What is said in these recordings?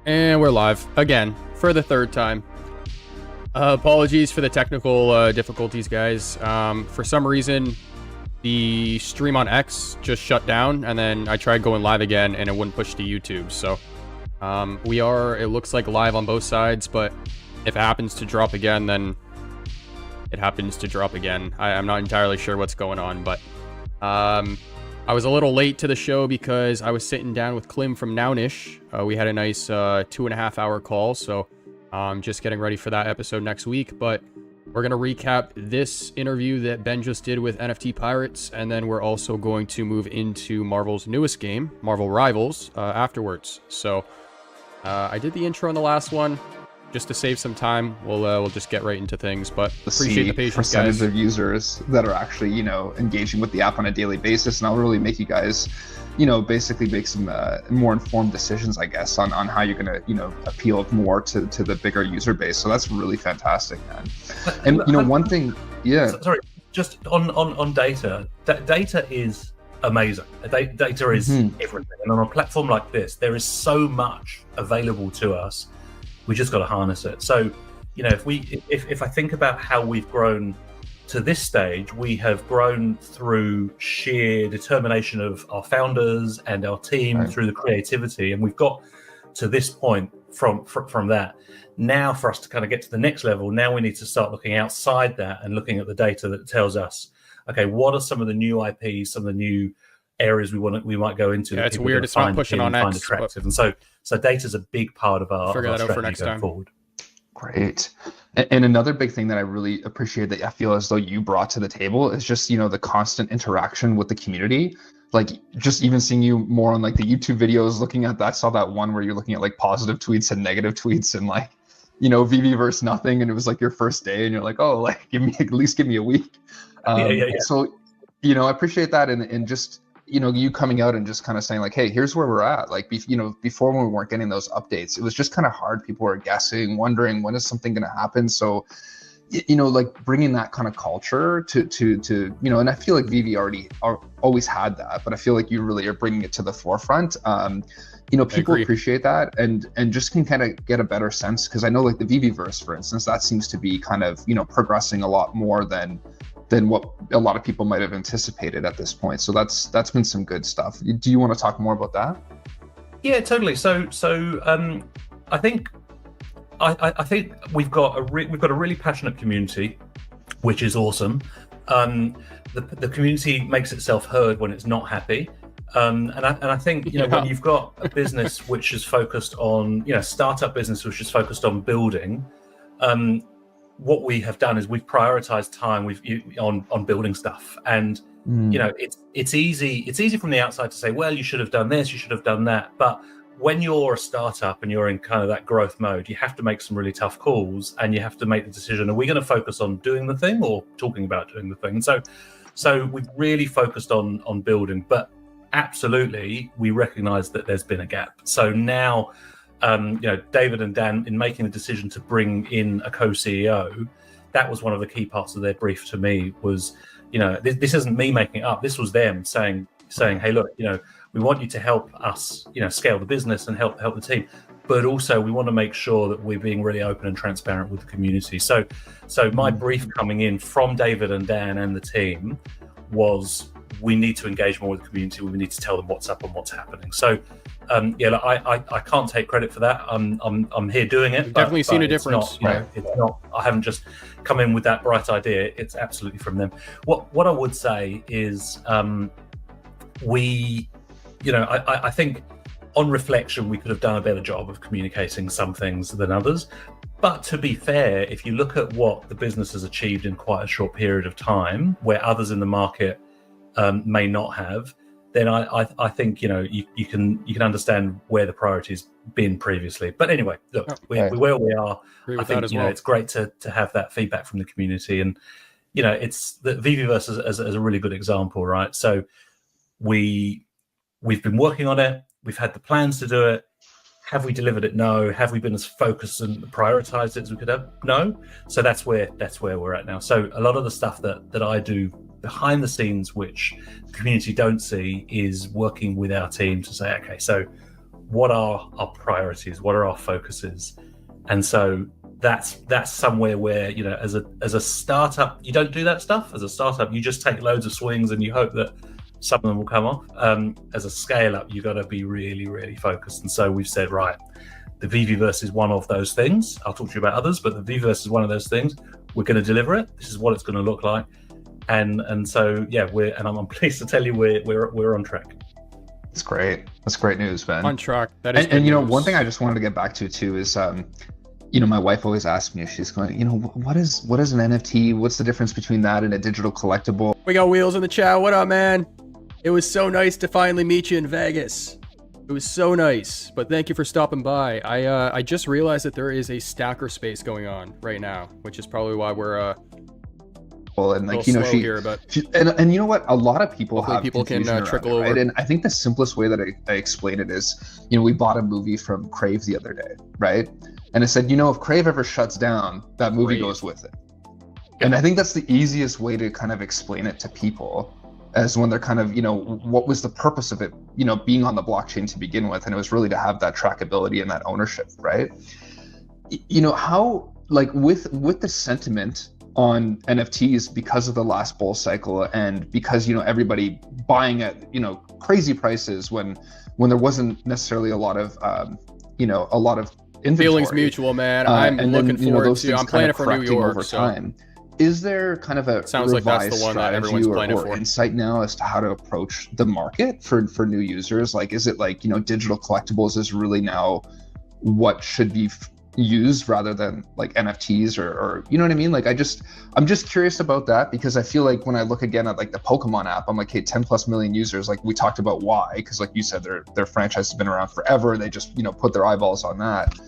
And we're live again for the third time. Apologies for the technical difficulties, guys. For some reason, the stream on X just shut down, and then I tried going live again, and it wouldn't push to YouTube. So we are, it looks like, live on both sides, but if it happens to drop again, then it happens to drop again. I'm not entirely sure what's going on, but I was a little late to the show because I was sitting down with Klim from Nownish. We had a nice 2.5 hour call, so I'm just getting ready for that episode next week. But we're going to recap this interview that Ben just did with NFT Pirates, and then we're also going to move into Marvel's newest game, Marvel Rivals, afterwards. So I did the intro on the last one. Just to save some time, we'll just get right into things, but appreciate the patience, percentage guys. of users that are actually, engaging with the app on a daily basis, and I'll really make you guys, basically make some more informed decisions, I guess, on how you're going to, appeal more to the bigger user base. So that's really fantastic, man. And, one thing, yeah. Sorry, just on data. Data is amazing. Data is everything. And on a platform like this, there is so much available to us. We just got to harness it. So, if I think about how we've grown to this stage, we have grown through sheer determination of our founders and our team, right, through the creativity, and we've got to this point from that. Now, for us to kind of get to the next level, now we need to start looking outside that and looking at the data that tells us, okay, what are some of the new IPs, some of the new areas we might go into? Yeah, it's weird. It's not pushing on X. Attractive. And so data's a big part of our figure that out for next going time. Forward. Great. And another big thing that I really appreciate that I feel as though you brought to the table is just, the constant interaction with the community. Like, just even seeing you more on like the YouTube videos, looking at that, I saw that one where you're looking at like positive tweets and negative tweets and like, VV versus nothing, and it was like your first day and you're like, oh, like at least give me a week. Yeah. So, I appreciate that, and just, you coming out and just kind of saying like, hey, here's where we're at. Like, before, when we weren't getting those updates, it was just kind of hard. People were guessing, wondering, when is something going to happen? So, like bringing that kind of culture to and I feel like VV always had that, but I feel like you really are bringing it to the forefront. People appreciate that and just can kind of get a better sense, because I know like the VVverse, for instance, that seems to be kind of, progressing a lot more than what a lot of people might have anticipated at this point. So that's been some good stuff. Do you want to talk more about that? Yeah, totally. So I think we've got a really passionate community, which is awesome. The community makes itself heard when it's not happy. And I think when you've got a business which is focused on, startup business which is focused on building, what we have done is we've prioritized time on building stuff, and it's easy from the outside to say, well, you should have done this, you should have done that, but when you're a startup and you're in kind of that growth mode, you have to make some really tough calls, and you have to make the decision: are we going to focus on doing the thing or talking about doing the thing? So we've really focused on building, but absolutely we recognize that there's been a gap. So now David and Dan, in making the decision to bring in a co-CEO, that was one of the key parts of their brief to me. Was, this isn't me making it up. This was them saying, hey, look, we want you to help us, scale the business and help the team, but also we want to make sure that we're being really open and transparent with the community. So my brief coming in from David and Dan and the team was, we need to engage more with the community. We need to tell them what's up and what's happening. So. I can't take credit for that. I'm here doing it. You've definitely seen a difference. It's not. I haven't just come in with that bright idea. It's absolutely from them. What I would say is, I think on reflection we could have done a better job of communicating some things than others. But to be fair, if you look at what the business has achieved in quite a short period of time, where others in the market may not have, then I think you can understand where the priority's been previously. But anyway, look, we're where we are. Agree with I think that as well. it's great to have that feedback from the community, and it's the VVverse as a really good example, right? So we've been working on it. We've had the plans to do it. Have we delivered it? No. Have we been as focused and prioritized it as we could have? No. So that's where we're at now. So a lot of the stuff that I do behind the scenes, which the community don't see, is working with our team to say, okay, so what are our priorities? What are our focuses? And so that's somewhere where, as a startup, you don't do that stuff. As a startup, you just take loads of swings and you hope that some of them will come off. As a scale up, you've got to be really, really focused. And so we've said, right, the VVverse is one of those things. I'll talk to you about others, but the VVverse is one of those things. We're going to deliver it. This is what it's going to look like. And so, yeah, I'm pleased to tell you we're on track. That's great. That's great news, Ben. On track. That is. And one thing I just wanted to get back to too is, my wife always asks me, she's going, what is an NFT? What's the difference between that and a digital collectible? We got Wheels in the chat. What up, man? It was so nice to finally meet you in Vegas. It was so nice, but thank you for stopping by. I just realized that there is a stacker space going on right now, which is probably why we're and like slow here, but and you know what, a lot of people have people can trickle over, right? over. And I think the simplest way that I explain it is, we bought a movie from Crave the other day, right? And it said, if Crave ever shuts down, that movie goes with it. And I think that's the easiest way to kind of explain it to people, as when they're kind of, what was the purpose of it, being on the blockchain to begin with? And it was really to have that trackability and that ownership, right? How, like, with the sentiment on NFTs because of the last bull cycle, and because everybody buying at crazy prices when there wasn't necessarily a lot of inventory. Feelings mutual, man. I'm looking forward to. I'm planning for New York over so. time. Is there kind of a sounds like that's the one that everyone's planning or for. Insight now as to how to approach the market for new users? Like, is it like digital collectibles is really now what should be used rather than like NFTs or you know what I mean? Like, I'm just curious about that, because I feel like when I look again at like the Pokemon app, I'm like, hey, 10+ million users. Like, we talked about why, because like you said, their franchise has been around forever. They just put their eyeballs on that.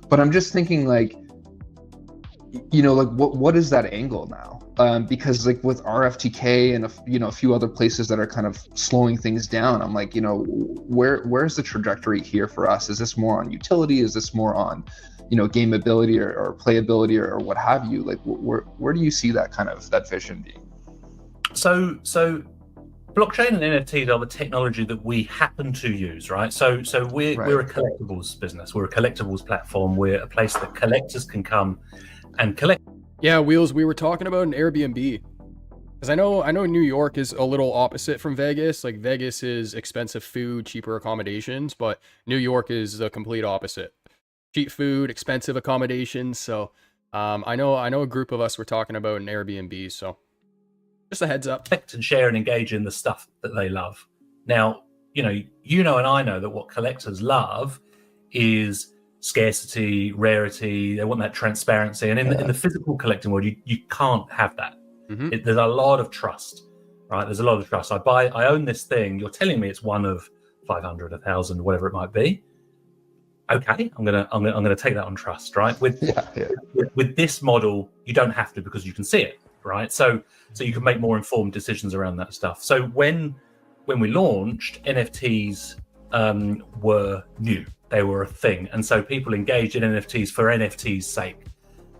But I'm just thinking like, like what is that angle now? Because like with RFTK and a few other places that are kind of slowing things down, I'm like, where's the trajectory here for us? Is this more on utility? Is this more on gameability or playability or what have you? Like, where do you see that vision being? So blockchain and NFTs are the technology that we happen to use, right? So we're a collectibles business. We're a collectibles platform. We're a place that collectors can come and collect. Yeah, Wheels, we were talking about an Airbnb, because I know New York is a little opposite from Vegas. Like, Vegas is expensive food, cheaper accommodations, but New York is the complete opposite. Cheap food, expensive accommodations. So I know a group of us were talking about an Airbnb, so just a heads up. Collect and share and engage in the stuff that they love. Now, and I know that what collectors love is scarcity, rarity. They want that transparency, and in the physical collecting world, you can't have that. Mm-hmm. There's a lot of trust, right? There's a lot of trust. I own this thing. You're telling me it's one of 500, 1,000, whatever it might be. Okay, I'm gonna take that on trust, right? With this model, you don't have to, because you can see it, right? So you can make more informed decisions around that stuff. So when we launched, NFTs were new. They were a thing, and so people engaged in NFTs for NFTs' sake,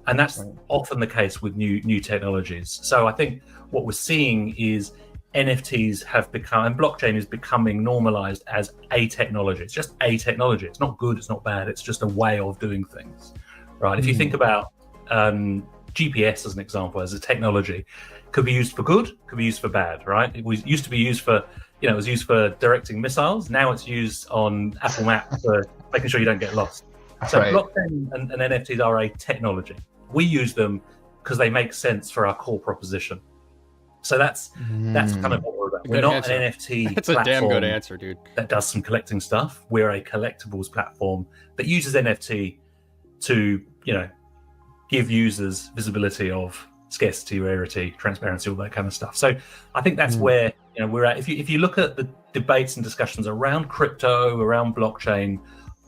and that's often the case with new technologies. So I think what we're seeing is NFTs have become, and blockchain is becoming normalized as a technology. It's just a technology. It's not good, it's not bad, it's just a way of doing things, right? If you think about GPS as an example, as a technology, could be used for good, could be used for bad, right? It was used to be used for, it was used for directing missiles. Now it's used on Apple Maps for making sure you don't get lost. So blockchain and NFTs are a technology. We use them because they make sense for our core proposition. So that's kind of what we're about. We're not an NFT That's a damn good answer, dude. That does some collecting stuff. We're a collectibles platform that uses NFT to, give users visibility of scarcity, rarity, transparency, all that kind of stuff. So I think that's where we're at. If you look at the debates and discussions around crypto, around blockchain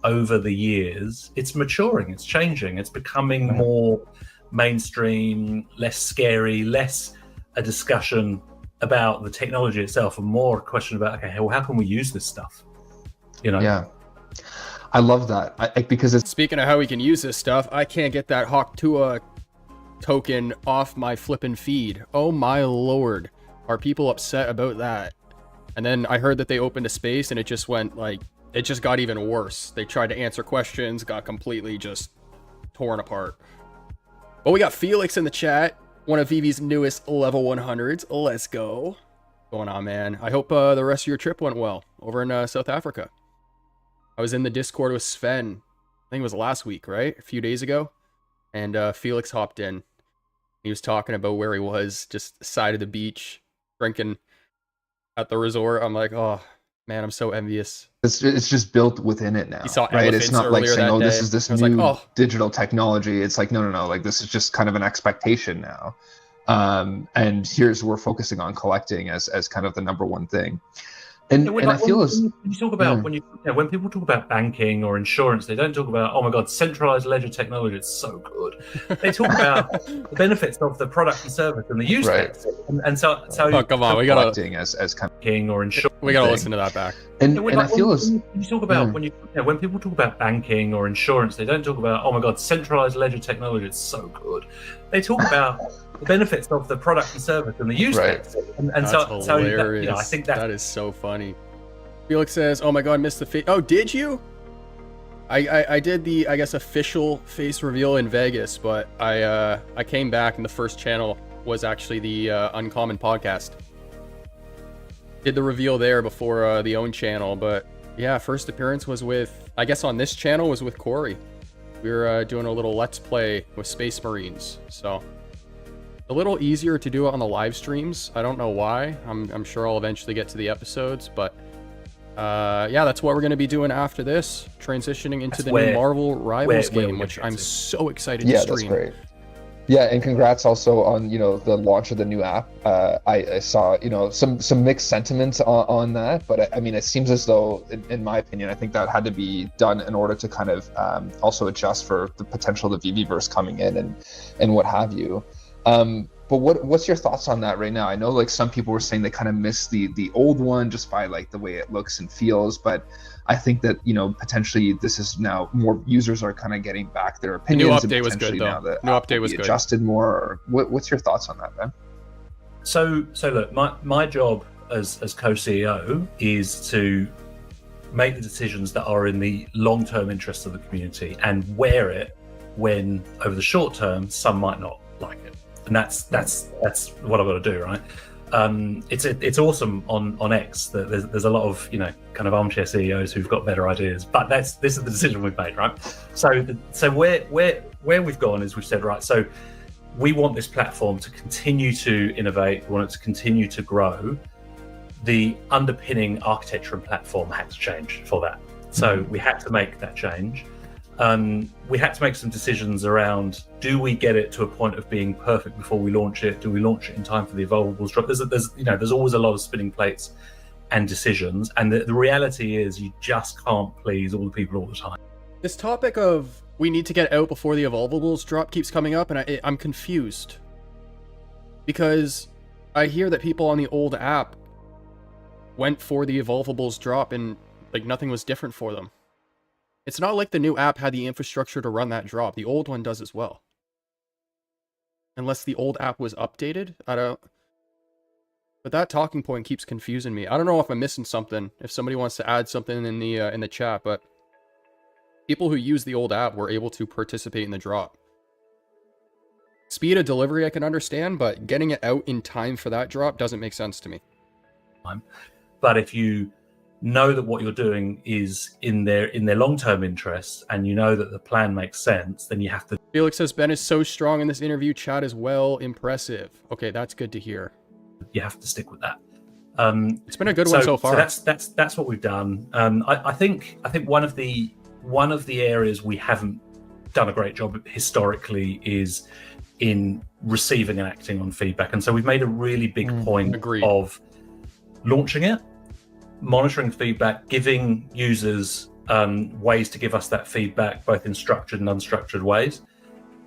over the years, it's maturing, it's changing, it's becoming more mainstream, less scary, less a discussion about the technology itself, and more a question about, okay, well, how can we use this stuff? Yeah, I love that. Because it's Speaking of how we can use this stuff, I can't get that Hawk Tuah token off my flippin' feed. Oh my lord. Are people upset about that? And then I heard that they opened a space and it just went like, it just got even worse. They tried to answer questions, got completely just torn apart. But we got Felix in the chat, one of Vivi's newest level 100s. Let's go. What's going on, man? I hope the rest of your trip went well over in South Africa. I was in the Discord with Sven. I think it was last week, right? A few days ago. And Felix hopped in. He was talking about where he was, just side of the beach, drinking at the resort. I'm like, oh, man, I'm so envious. It's just built within it now. He saw right? It's not like saying, oh, this is this new digital technology. It's like, no. Like, this is just kind of an expectation now. And here's we're focusing on collecting as kind of the number one thing. And I feel as when you talk about when people talk about banking or insurance, they don't talk about, oh my god, centralized ledger technology, it's so good. They talk about the benefits of the product and service and the use case. And so oh, come on, we gotta collecting as kind of banking or insurance. We gotta listen to that back. And I feel as when you talk about when people talk about banking or insurance, they don't talk about, oh my god, centralized ledger technology, it's so good. They talk about the benefits of the product and service and the use case. And that's so hilarious. I think that is so funny. Felix says, oh my god, missed the face. Oh, did you? I did the, I guess, official face reveal in Vegas, but I came back and the first channel was actually the Uncommon podcast. Did the reveal there before the own channel, but yeah, first appearance was with, I guess on this channel was with Corey. We were doing a little Let's Play with Space Marines, so a little easier to do it on the live streams. I don't know why. I'm sure I'll eventually get to the episodes, but yeah, that's what we're going to be doing after this, transitioning into the new Marvel Rivals game, which I'm so excited to stream. Yeah, that's great. Yeah, and congrats also on the launch of the new app. I saw some mixed sentiments on that, but I mean, it seems as though, in my opinion, I think that had to be done in order to kind of also adjust for the potential of the VVverse coming in and what have you. But what's your thoughts on that right now? I know like some people were saying they kind of miss the old one just by like the way it looks and feels, but I think that potentially this is now more users are kind of getting back their opinions. The new update was good though. New update was good. Adjusted more. Or what's your thoughts on that, Ben? So look, my job as co-CEO is to make the decisions that are in the long-term interests of the community and wear it when over the short term some might not like it. And that's what I've got to do, right? It's awesome on X that there's a lot of kind of armchair CEOs who've got better ideas, but this is the decision we've made, right? So where we've gone is we've said, right, so we want this platform to continue to innovate, we want it to continue to grow. The underpinning architecture and platform had to change for that, so we had to make that change. We had to make some decisions around, do we get it to a point of being perfect before we launch it? Do we launch it in time for the Evolvables drop? There's always a lot of spinning plates and decisions. And the reality is you just can't please all the people all the time. This topic of we need to get out before the Evolvables drop keeps coming up, and I'm confused. Because I hear that people on the old app went for the Evolvables drop and like nothing was different for them. It's not like the new app had the infrastructure to run that drop. The old one does as well. Unless the old app was updated, but that talking point keeps confusing me. I don't know if I'm missing something. If somebody wants to add something in the chat, but people who use the old app were able to participate in the drop. Speed of delivery I can understand, but getting it out in time for that drop doesn't make sense to me. But if you know that what you're doing is in their long-term interests and you know that the plan makes sense, then you have to. Felix says Ben is so strong in this interview chat as well. Impressive. Okay, that's good to hear. You have to stick with that. It's been a good one so far. So that's what we've done. I think one of the areas we haven't done a great job historically is in receiving and acting on feedback. And so we've made a really big point Agreed. of launching it, monitoring feedback, giving users ways to give us that feedback, both in structured and unstructured ways,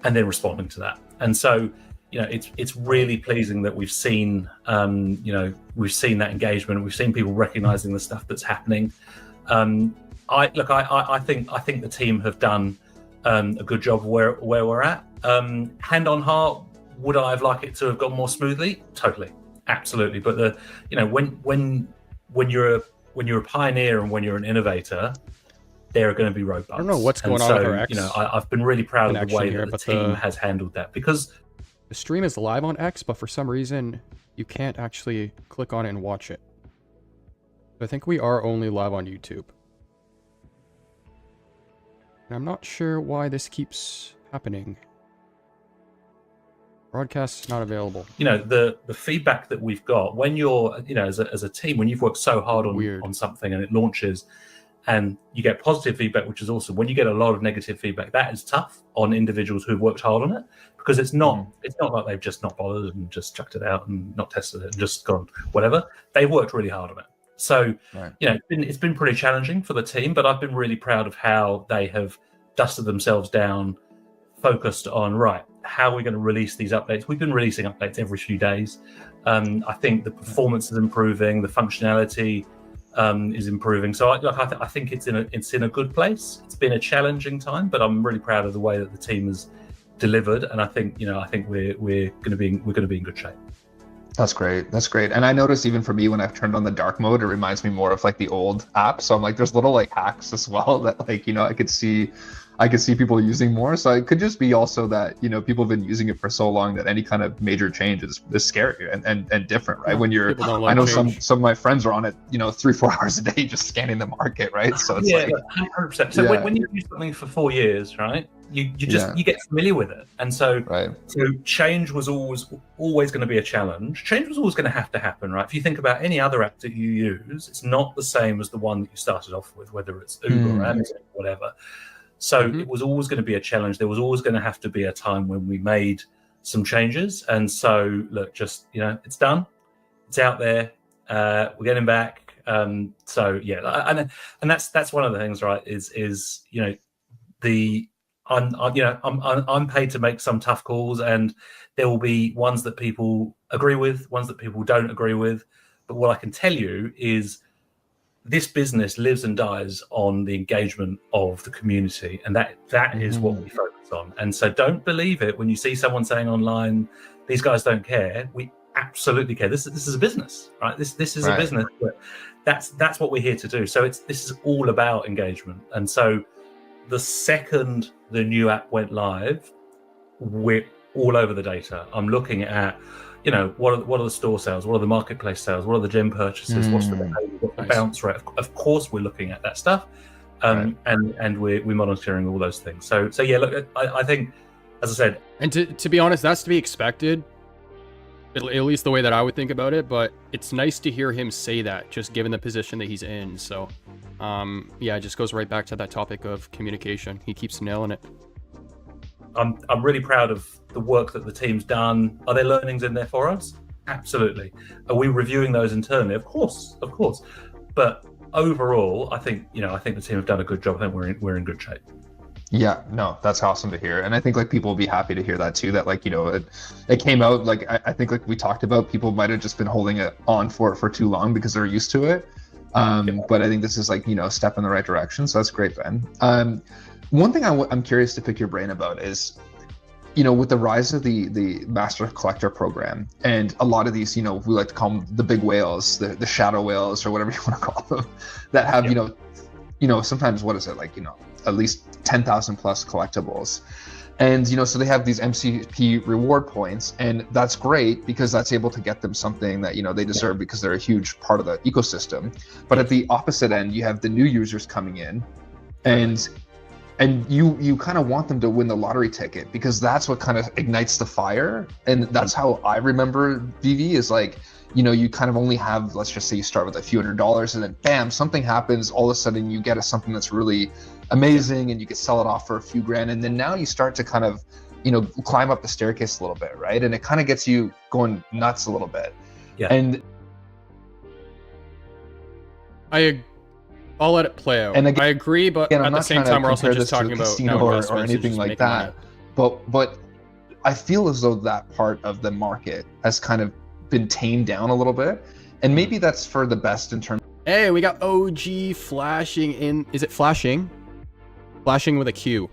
and then responding to that. And so, it's really pleasing that we've seen, we've seen that engagement. We've seen people recognizing the stuff that's happening. I think the team have done a good job where we're at. Hand on heart, would I have liked it to have gone more smoothly? Totally, absolutely. But when you're a pioneer and when you're an innovator, there are going to be road bumps. I don't know what's going on with our X I've been really proud of the way connection that the team has handled that, because the stream is live on X, but for some reason you can't actually click on it and watch it. I think we are only live on YouTube. And I'm not sure why this keeps happening. Broadcast is not available. The feedback that we've got when you're, as a team, when you've worked so hard on something and it launches, and you get positive feedback, which is awesome. When you get a lot of negative feedback, that is tough on individuals who've worked hard on it, because it's not like they've just not bothered and just chucked it out and not tested it and just gone whatever. They've worked really hard on it. So, it's been pretty challenging for the team, but I've been really proud of how they have dusted themselves down, focused on, how are we going to release these updates? We've been releasing updates every few days. I think the performance is improving, the functionality is improving. So I think it's in a good place. It's been a challenging time, but I'm really proud of the way that the team has delivered, and I think we're going to be in good shape. That's great. And I noticed even for me, when I've turned on the dark mode, it reminds me more of like the old app. So I'm like, there's little like hacks as well that I could see people using more. So it could just be also that, people have been using it for so long that any kind of major change is scary and different, right? When you're, I know some of my friends are on it, 3-4 hours a day, just scanning the market, right? So it's 100%. So when you do something for 4 years, right, you get familiar with it. And so change was always going to be a challenge. Change was always going to have to happen, right? If you think about any other app that you use, it's not the same as the one that you started off with, whether it's Uber or Amazon or whatever. So it was always going to be a challenge. There was always going to have to be a time when we made some changes. And so, look, just, it's done. It's out there. We're getting back. And that's one of the things, right, is I'm paid to make some tough calls, and there will be ones that people agree with, ones that people don't agree with. But what I can tell you is this business lives and dies on the engagement of the community, and that is what we focus on. And so don't believe it when you see someone saying online, these guys don't care. We absolutely care. This is a business, right? This is a business. But that's what we're here to do. So this is all about engagement. And so the second the new app went live, we're all over the data. I'm looking at, what are the store sales? What are the marketplace sales? What are the gem purchases? What's the behavior? What's the bounce rate? Of course, we're looking at that stuff, and we're monitoring all those things. So yeah, look, I think, as I said, and to be honest, that's to be expected, at least the way that I would think about it. But it's nice to hear him say that, just given the position that he's in. So, it just goes right back to that topic of communication. He keeps nailing it. I'm really proud of the work that the team's done. Are there learnings in there for us? Absolutely. Are we reviewing those internally? Of course. But overall, I think the team have done a good job. I think we're in good shape. Yeah, no, that's awesome to hear. And I think like people will be happy to hear that too, that like, it came out, like, I think like we talked about, people might've just been holding it on for too long because they're used to it. But I think this is like, a step in the right direction. So that's great, Ben. One thing I'm curious to pick your brain about is, with the rise of the Master Collector program, and a lot of these, we like to call them the big whales, the shadow whales, or whatever you want to call them, that have, sometimes, what is it, like, at least 10,000 plus collectibles. And, so they have these MCP reward points, and that's great because that's able to get them something that, they deserve because they're a huge part of the ecosystem. But at the opposite end, you have the new users coming in, and you kind of want them to win the lottery ticket because that's what kind of ignites the fire. And that's how I remember VV is like, you kind of only have, let's just say you start with a few $100s and then bam, something happens. All of a sudden you get something that's really amazing and you can sell it off for a few grand. And then now you start to kind of climb up the staircase a little bit, right? And it kind of gets you going nuts a little bit. Yeah. And I'll let it play out. And again, I agree, but I'm at the not same trying to time, we're also compare just this to a talking about casino no or investments and anything just like making money. that. But I feel as though that part of the market has kind of been tamed down a little bit, and maybe that's for the best in terms. Hey, we got OG flashing in. Is it flashing? Flashing with a Q.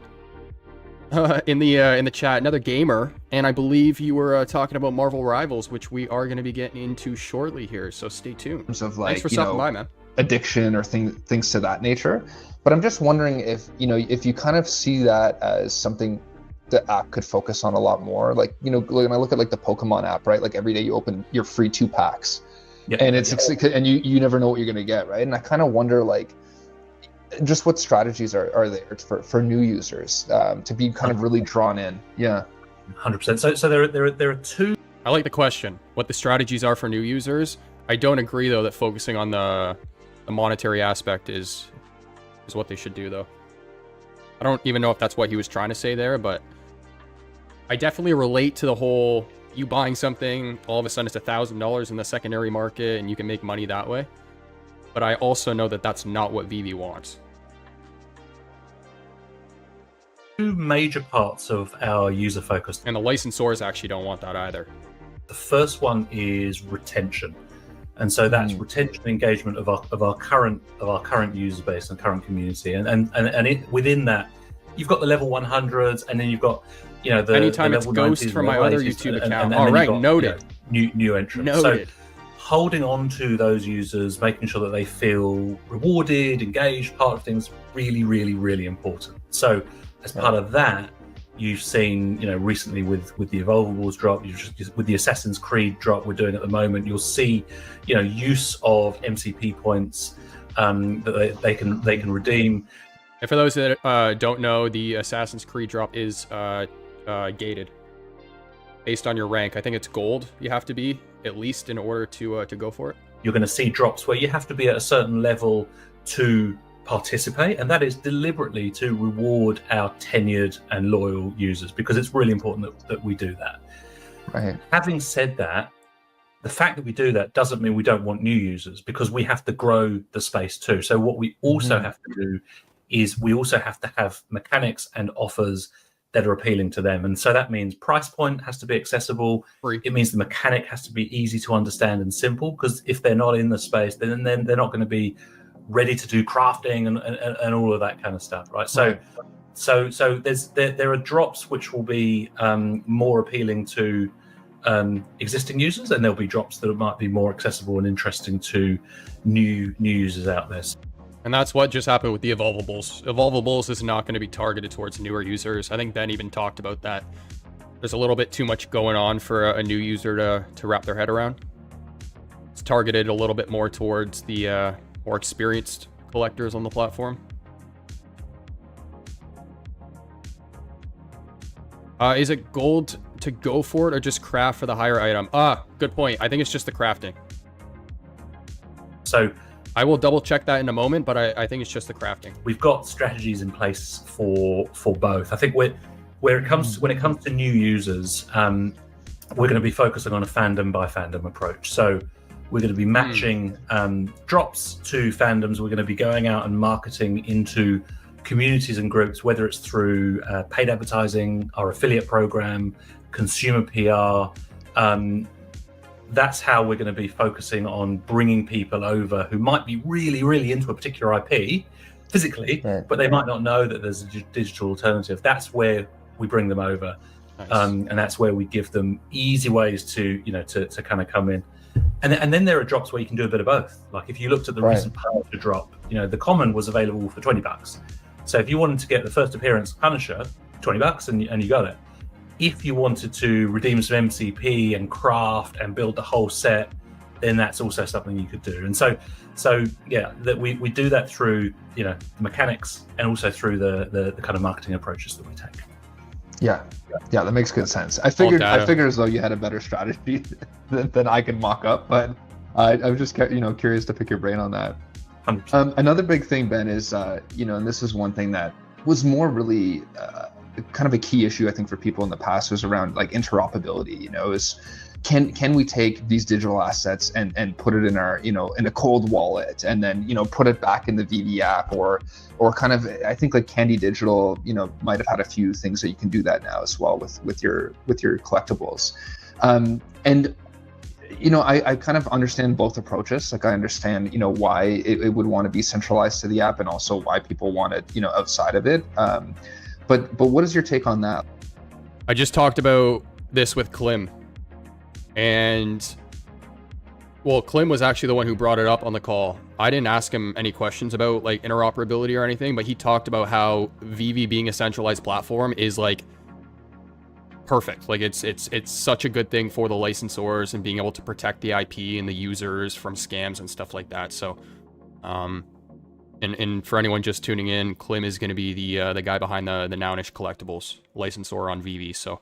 In the chat, another gamer, and I believe you were talking about Marvel Rivals, which we are going to be getting into shortly here. So stay tuned. Of like, thanks for stopping by, man. Addiction or things to that nature. But I'm just wondering if you kind of see that as something the app could focus on a lot more. Like, when I look at like the Pokemon app, right? Like every day you open your free 2 packs, and and you never know what you're going to get, right? And I kind of wonder like, just what strategies are there for new users to be kind of really drawn in. Yeah, 100%. So there are two. I like the question. What the strategies are for new users. I don't agree though that focusing on the monetary aspect is what they should do though. I don't even know if that's what he was trying to say there, but I definitely relate to the whole you buying something, all of a sudden it's $1,000 in the secondary market and you can make money that way. But I also know that that's not what Vivi wants. Two major parts of our user focus. And the licensors actually don't want that either. The first one is retention. And so that's retention and engagement of our current user base and current community. And within that, you've got the level 100s, and then you've got the anytime the it's level Ghost 90s from my other YouTube account. All right, noted. New entrants. Noted. So holding on to those users, making sure that they feel rewarded, engaged, part of things, really, really, really important. So as part of that, you've seen, recently with the Evolvables drop, with the Assassin's Creed drop we're doing at the moment, you'll see, use of MCP points that they can redeem. And for those that don't know, the Assassin's Creed drop is gated based on your rank. I think it's gold. You have to be at least in order to go for it. You're going to see drops where you have to be at a certain level to participate, and that is deliberately to reward our tenured and loyal users, because it's really important that we do that. Right. Having said that, the fact that we do that doesn't mean we don't want new users, because we have to grow the space too. So what we also have to do is we also have to have mechanics and offers that are appealing to them. And so that means price point has to be accessible. Free. It means the mechanic has to be easy to understand and simple, because if they're not in the space, then they're not going to be ready to do crafting and all of that kind of stuff, right? So there are drops which will be more appealing to existing users, and there'll be drops that might be more accessible and interesting to new users out there. And that's what just happened with the Evolvables. Evolvables is not going to be targeted towards newer users. I think Ben even talked about that. There's a little bit too much going on for a new user to wrap their head around. It's targeted a little bit more towards the more experienced collectors on the platform. Is it gold to go for it or just craft for the higher item? Good point. I think it's just the crafting. So I will double check that in a moment, but I think it's just the crafting. We've got strategies in place for both. I think when it comes to new users, we're going to be focusing on a fandom by fandom approach. So we're going to be matching drops to fandoms. We're going to be going out and marketing into communities and groups, whether it's through paid advertising, our affiliate program, consumer PR. That's how we're going to be focusing on bringing people over who might be really, really into a particular IP physically, but they might not know that there's a digital alternative. That's where we bring them over. Nice. And that's where we give them easy ways to kind of come in. And then there are drops where you can do a bit of both. Like if you looked at the recent Punisher drop, the common was available for $20. So if you wanted to get the first appearance Punisher, $20 and you got it. If you wanted to redeem some MCP and craft and build the whole set, then that's also something you could do. And so yeah, that we do that through the mechanics and also through the kind of marketing approaches that we take. Yeah, that makes good sense. I figured as though you had a better strategy than I can mock up, but I'm just curious to pick your brain on that. Another big thing, Ben, is and this is one thing that was more really kind of a key issue I think for people in the past was around like interoperability. Is can we take these digital assets and put it in our in a cold wallet and then put it back in the VV app or kind of, I think like Candy Digital might have had a few things that you can do that now as well with your collectibles. And I kind of understand both approaches. Like I understand why it would want to be centralized to the app and also why people want it outside of it. But what is your take on that? I just talked about this with Klim. And, well, Klim was actually the one who brought it up on the call. I didn't ask him any questions about like interoperability or anything, but he talked about how VV being a centralized platform is like perfect. Like it's such a good thing for the licensors and being able to protect the IP and the users from scams and stuff like that. So, and for anyone just tuning in, Klim is going to be the guy behind the Nownish Collectibles licensor on VV. So.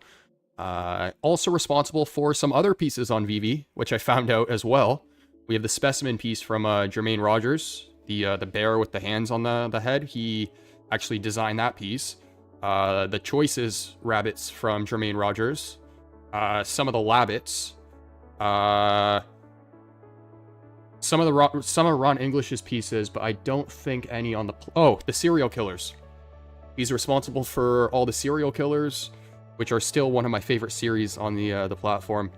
Also responsible for some other pieces on VV, which I found out as well. We have the specimen piece from Jermaine Rogers, the bear with the hands on the head. He actually designed that piece. The choices rabbits from Jermaine Rogers. Some of the labbits. Some of Ron English's pieces, but I don't think any on the serial killers. He's responsible for all the serial killers, which are still one of my favorite series on the platform.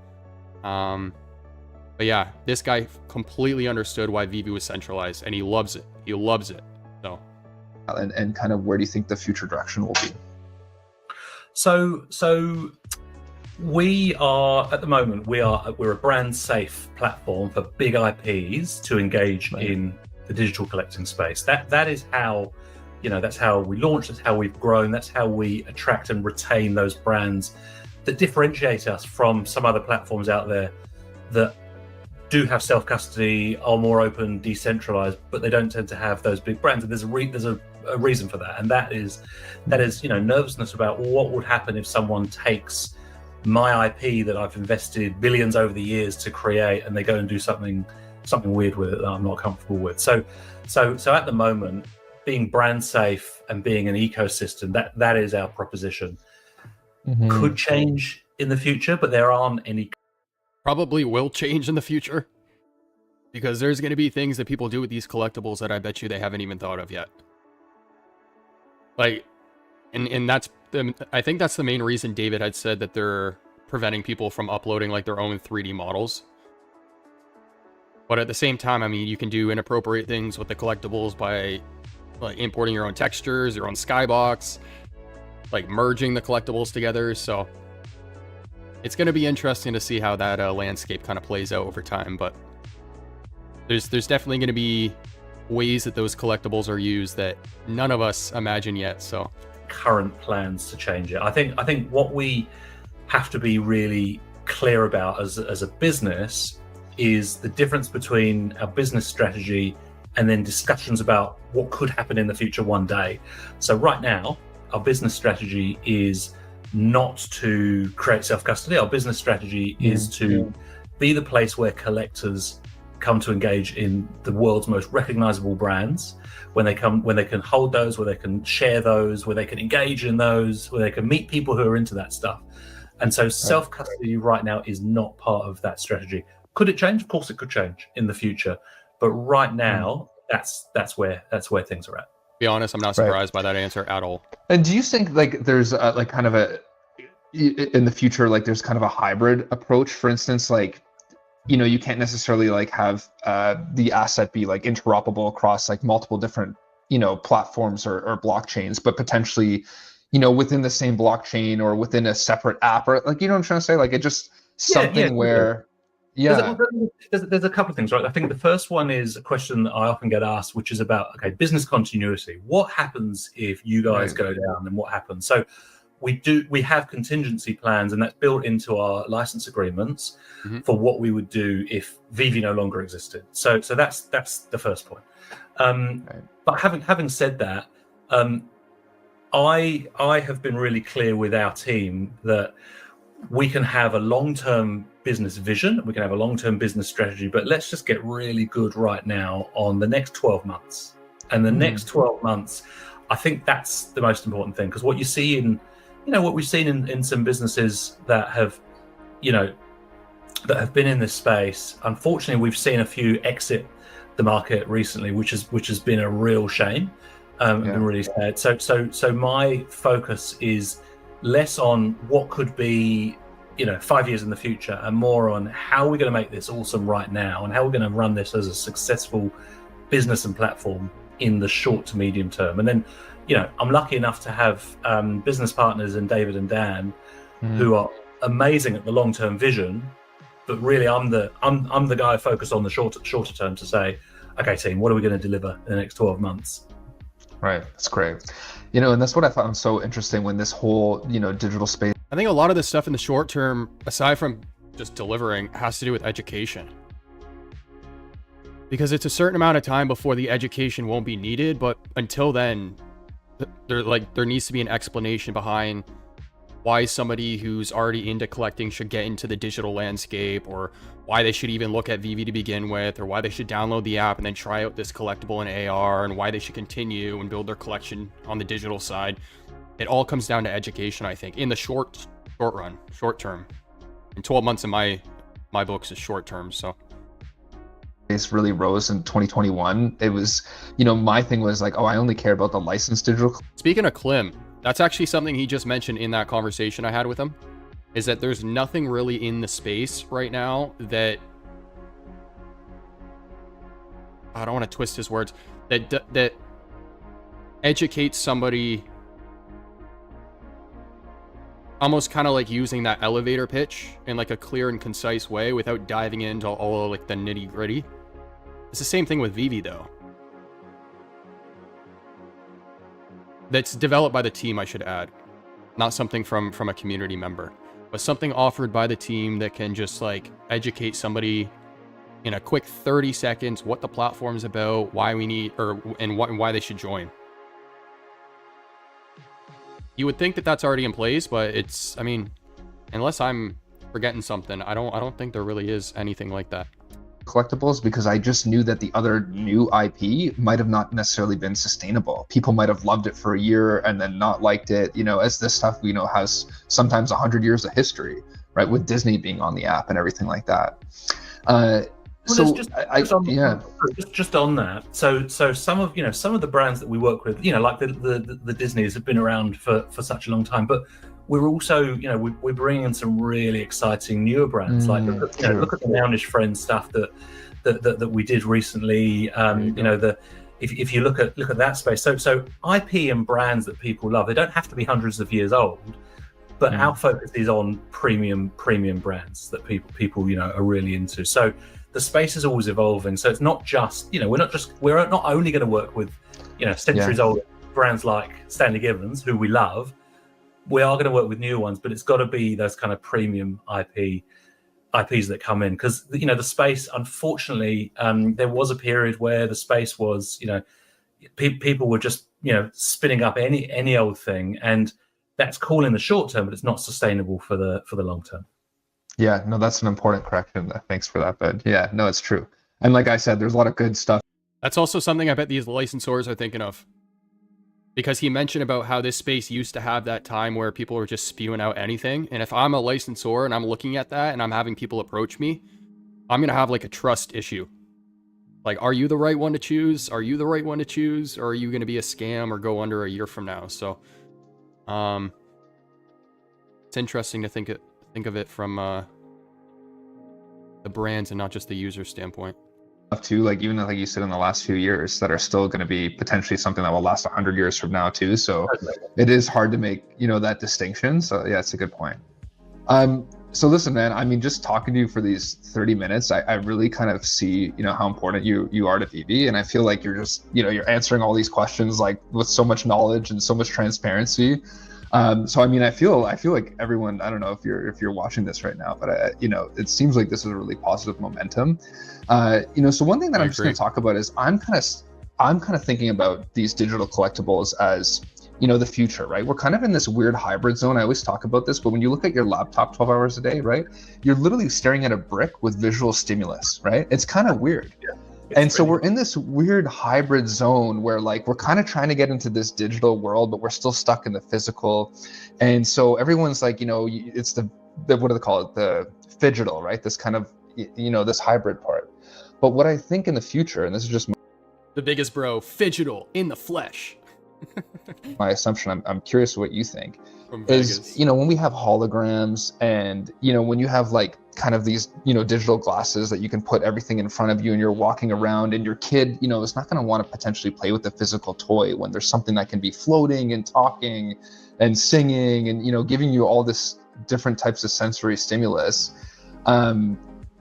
But yeah, this guy completely understood why VV was centralized, and he loves it. He loves it. So, and kind of where do you think the future direction will be? So we are at the moment we're a brand safe platform for big IPs to engage in the digital collecting space. That is how. That's how we launched, that's how we've grown, that's how we attract and retain those brands that differentiate us from some other platforms out there that do have self-custody, are more open, decentralized, but they don't tend to have those big brands. And there's a reason for that. And that is nervousness about what would happen if someone takes my IP that I've invested billions over the years to create and they go and do something weird with it that I'm not comfortable with. So at the moment, being brand safe and being an ecosystem, that is our proposition. Mm-hmm. Could change in the future, but there aren't any. Probably will change in the future, because there's going to be things that people do with these collectibles that I bet you they haven't even thought of yet. Like, and I think that's the main reason David had said that they're preventing people from uploading like their own 3D models. But at the same time, I mean, you can do inappropriate things with the collectibles by like importing your own textures, your own skybox, like merging the collectibles together. So it's going to be interesting to see how that landscape kind of plays out over time. But there's definitely going to be ways that those collectibles are used that none of us imagine yet. So current plans to change it. I think what we have to be really clear about as a business is the difference between our business strategy and then discussions about what could happen in the future one day. So right now, our business strategy is not to create self-custody. Our business strategy is to be the place where collectors come to engage in the world's most recognizable brands, when they can hold those, where they can share those, where they can engage in those, where they can meet people who are into that stuff. And so self-custody right now is not part of that strategy. Could it change? Of course it could change in the future. But right now, that's where things are at. To be honest, I'm not surprised by that answer at all. And do you think like there's like kind of in the future, like there's kind of a hybrid approach? For instance, like, you can't necessarily like have the asset be like interoperable across like multiple different, platforms or blockchains, but potentially, within the same blockchain or within a separate app, or like, what I'm trying to say? Like it just something where. Yeah, there's a couple of things, right? I think the first one is a question that I often get asked, which is about business continuity. What happens if you guys go down, and what happens? So we have contingency plans, and that's built into our license agreements for what we would do if VV no longer existed. So that's the first point. But having said that, I have been really clear with our team that we can have a long-term business vision, we can have a long-term business strategy, but let's just get really good right now on the next 12 months. And the next 12 months, I think that's the most important thing, because what you see in what we've seen in some businesses that have, that have been in this space. Unfortunately, we've seen a few exit the market recently, which has been a real shame. Been really sad. So my focus is less on what could be 5 years in the future, and more on how we're going to make this awesome right now, and how we're going to run this as a successful business and platform in the short to medium term. And then I'm lucky enough to have business partners in David and Dan who are amazing at the long-term vision, but really I'm the guy focused on the shorter term to say, okay team, what are we going to deliver in the next 12 months? Right, that's great. And that's what I found so interesting when this whole digital space. I think a lot of this stuff in the short term, aside from just delivering, has to do with education. Because it's a certain amount of time before the education won't be needed, but until then, there needs to be an explanation behind why somebody who's already into collecting should get into the digital landscape, or why they should even look at VeVe to begin with, or why they should download the app and then try out this collectible in AR, and why they should continue and build their collection on the digital side. It all comes down to education, I think, in the short term. And 12 months in my books is short term, so. Really rose in 2021. It was, my thing was like, oh, I only care about the licensed digital. Speaking of Klim, that's actually something he just mentioned in that conversation I had with him, is that there's nothing really in the space right now that, I don't want to twist his words, that educates somebody, almost kind of like using that elevator pitch in like a clear and concise way without diving into all like the nitty gritty. It's the same thing with VeVe though. That's developed by the team, I should add. Not something from a community member, but something offered by the team that can just like educate somebody in a quick 30 seconds what the platform's about, why we need, and why they should join. You would think that that's already in place, but it's, I mean, unless I'm forgetting something, I don't think there really is anything like that. Collectibles, because I just knew that the other new IP might have not necessarily been sustainable. People might have loved it for a year and then not liked it, as this stuff has sometimes 100 years of history, right? With Disney being on the app and everything like that. Just on that. So some of the brands that we work with, like the Disneys have been around for such a long time, but we're also, we're bringing in some really exciting newer brands. Like look at the Nounish Friends stuff that we did recently. If you look at that space, so IP and brands that people love, they don't have to be hundreds of years old, but our focus is on premium brands that people are really into. So the space is always evolving. So it's not just, we're not only going to work with, centuries old brands like Stanley Gibbons, who we love. We are going to work with new ones, but it's got to be those kind of premium IPs that come in, because the space, unfortunately, there was a period where the space was, people were just spinning up any old thing, and that's cool in the short term, but it's not sustainable for the long term. Yeah, no, that's an important correction. Thanks for that, but yeah, no, it's true. And like I said, there's a lot of good stuff. That's also something I bet these licensors are thinking of. Because he mentioned about how this space used to have that time where people were just spewing out anything. And if I'm a licensor and I'm looking at that and I'm having people approach me, I'm going to have like a trust issue. Like, are you the right one to choose? Are you the right one to choose? Or are you going to be a scam or go under a year from now? So, it's interesting to think of it from the brands and not just the user standpoint. Too, like even like you said, in the last few years, that are still going to be potentially something that will last 100 years from now too. So it is hard to make that distinction. So yeah, it's a good point. So listen, man, I mean, just talking to you for these 30 minutes, I really kind of see how important you are to VeVe, and I feel like you're just you're answering all these questions like with so much knowledge and so much transparency. So I mean, I feel like everyone, I don't know if you're watching this right now, but it seems like this is a really positive momentum. So one thing that I'm just going to talk about is I'm kind of thinking about these digital collectibles as the future, right? We're kind of in this weird hybrid zone. I always talk about this, but when you look at your laptop 12 hours a day, right, you're literally staring at a brick with visual stimulus, right? It's kind of weird. And so we're in this weird hybrid zone where like we're kind of trying to get into this digital world, but we're still stuck in the physical. And so everyone's like, it's the what do they call it? The phygital, right? This kind of, this hybrid part. But what I think in the future, and this is just The biggest bro, phygital in the flesh. my assumption, I'm curious what you think, From is, Vegas. when we have holograms and, when you have like kind of these, digital glasses that you can put everything in front of you and you're walking around and your kid, is not going to want to potentially play with the physical toy when there's something that can be floating and talking and singing and, giving you all this different types of sensory stimulus.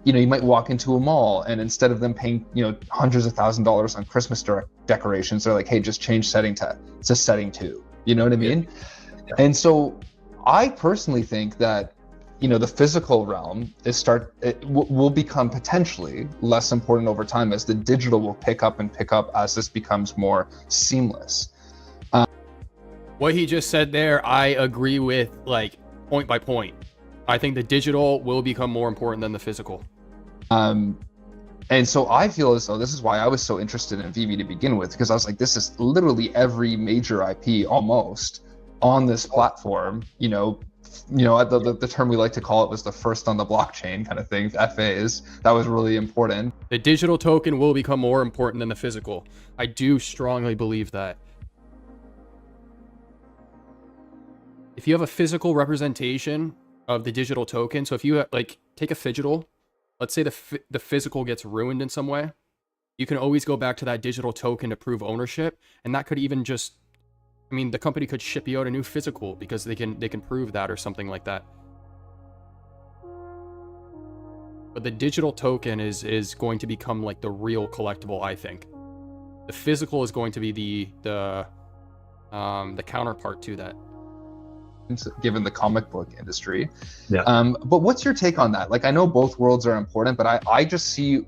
You might walk into a mall and instead of them paying, hundreds of $1,000s on Christmas decorations, they're like, hey, just change setting to setting 2. You know what I mean? Yeah. And so I personally think that, the physical realm will become potentially less important over time as the digital will pick up as this becomes more seamless. What he just said there, I agree with, like, point by point. I think the digital will become more important than the physical. And so I feel as though this is why I was so interested in VV to begin with, because I was like, this is literally every major IP almost on this platform. The term we like to call it was the first on the blockchain kind of thing, FAs. That was really important. The digital token will become more important than the physical. I do strongly believe that. If you have a physical representation of the digital token, so if you like take a phygital, let's say the physical gets ruined in some way, you can always go back to that digital token to prove ownership, and that could even just, the company could ship you out a new physical because they can prove that or something like that. But the digital token is going to become like the real collectible, I think. The physical is going to be the counterpart to that. Given the comic book industry. Yeah. But what's your take on that? Like, I know both worlds are important, but I just see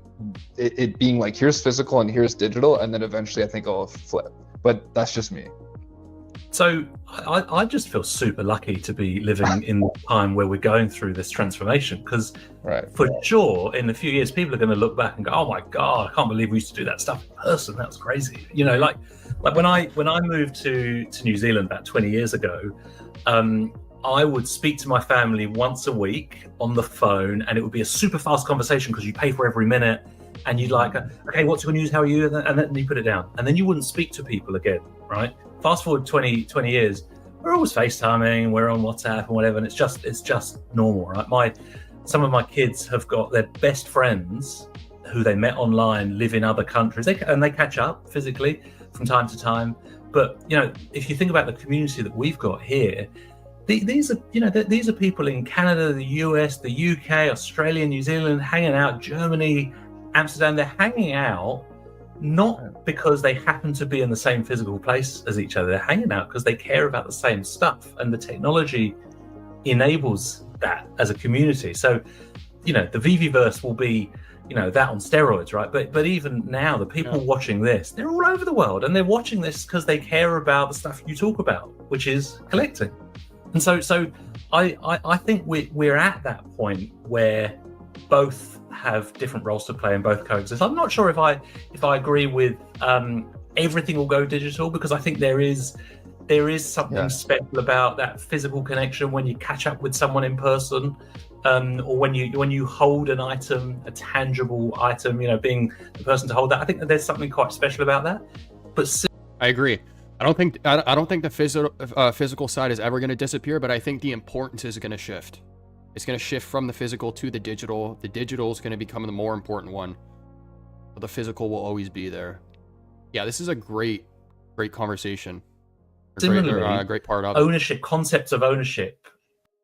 it being like, here's physical and here's digital, and then eventually I think it'll flip. But that's just me. So I just feel super lucky to be living in the time where we're going through this transformation, because for sure in a few years people are going to look back and go, oh my god, I can't believe we used to do that stuff in person. That was crazy. Like when I moved to New Zealand about 20 years ago, I would speak to my family once a week on the phone, and it would be a super fast conversation because you pay for every minute, and you'd like, okay, what's your news? How are you? And then you put it down, and then you wouldn't speak to people again, right? Fast forward 20 years, we're always FaceTiming, we're on WhatsApp and whatever, and it's just normal, right? Some of my kids have got their best friends who they met online live in other countries, and they catch up physically from time to time. But if you think about the community that we've got here, these are people in Canada, the US, the UK, Australia, New Zealand, hanging out, Germany, Amsterdam. They're hanging out not because they happen to be in the same physical place as each other. They're hanging out because they care about the same stuff, and the technology enables that as a community. So, the VVverse will be, that on steroids, right? But even now, the people watching this, they're all over the world, and they're watching this because they care about the stuff you talk about, which is collecting. And so I think we're at that point where both have different roles to play and both coexist. I'm not sure if I agree with everything will go digital, because I think there is something special about that physical connection when you catch up with someone in person. Or when you hold an item, a tangible item, being the person to hold that, I think that there's something quite special about that. But I agree. I don't think the physical side is ever going to disappear, but I think the importance is going to shift. It's going to shift from the physical to the digital. The digital is going to become the more important one, but the physical will always be there. Yeah, this is a great conversation. Similarly, great part of ownership, concepts of ownership.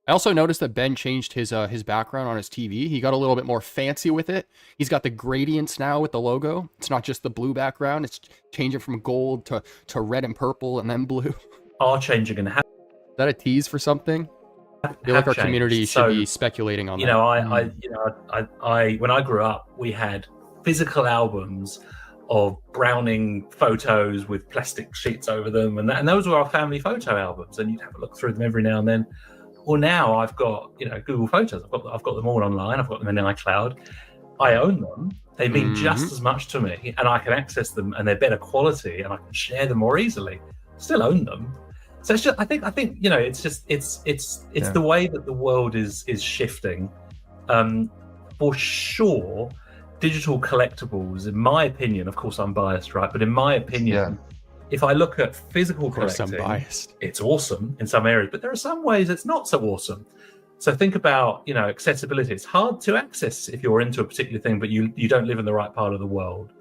I also noticed that Ben changed his background on his TV. He got a little bit more fancy with it. He's got the gradients now with the logo. It's not just the blue background. It's changing from gold to red and purple and then blue. Are changing and have. Is that a tease for something? I feel like our community should be speculating on that. I when I grew up, we had physical albums of Browning photos with plastic sheets over them, and those were our family photo albums, and you'd have a look through them every now and then. Well, now I've got Google Photos. I've got them all online. I've got them in iCloud, I own them. They mean Mhm. just as much to me, and I can access them, and they're better quality, and I can share them more easily. Still own them. So it's just, I think, it's Yeah. the way that the world is shifting. For sure, digital collectibles, in my opinion, of course I'm biased, right? But in my opinion, if I look at physical Of course, I'm collecting, biased. it's awesome in some areas, but there are some ways it's not so awesome. So think about, accessibility. It's hard to access if you're into a particular thing, but you don't live in the right part of the world,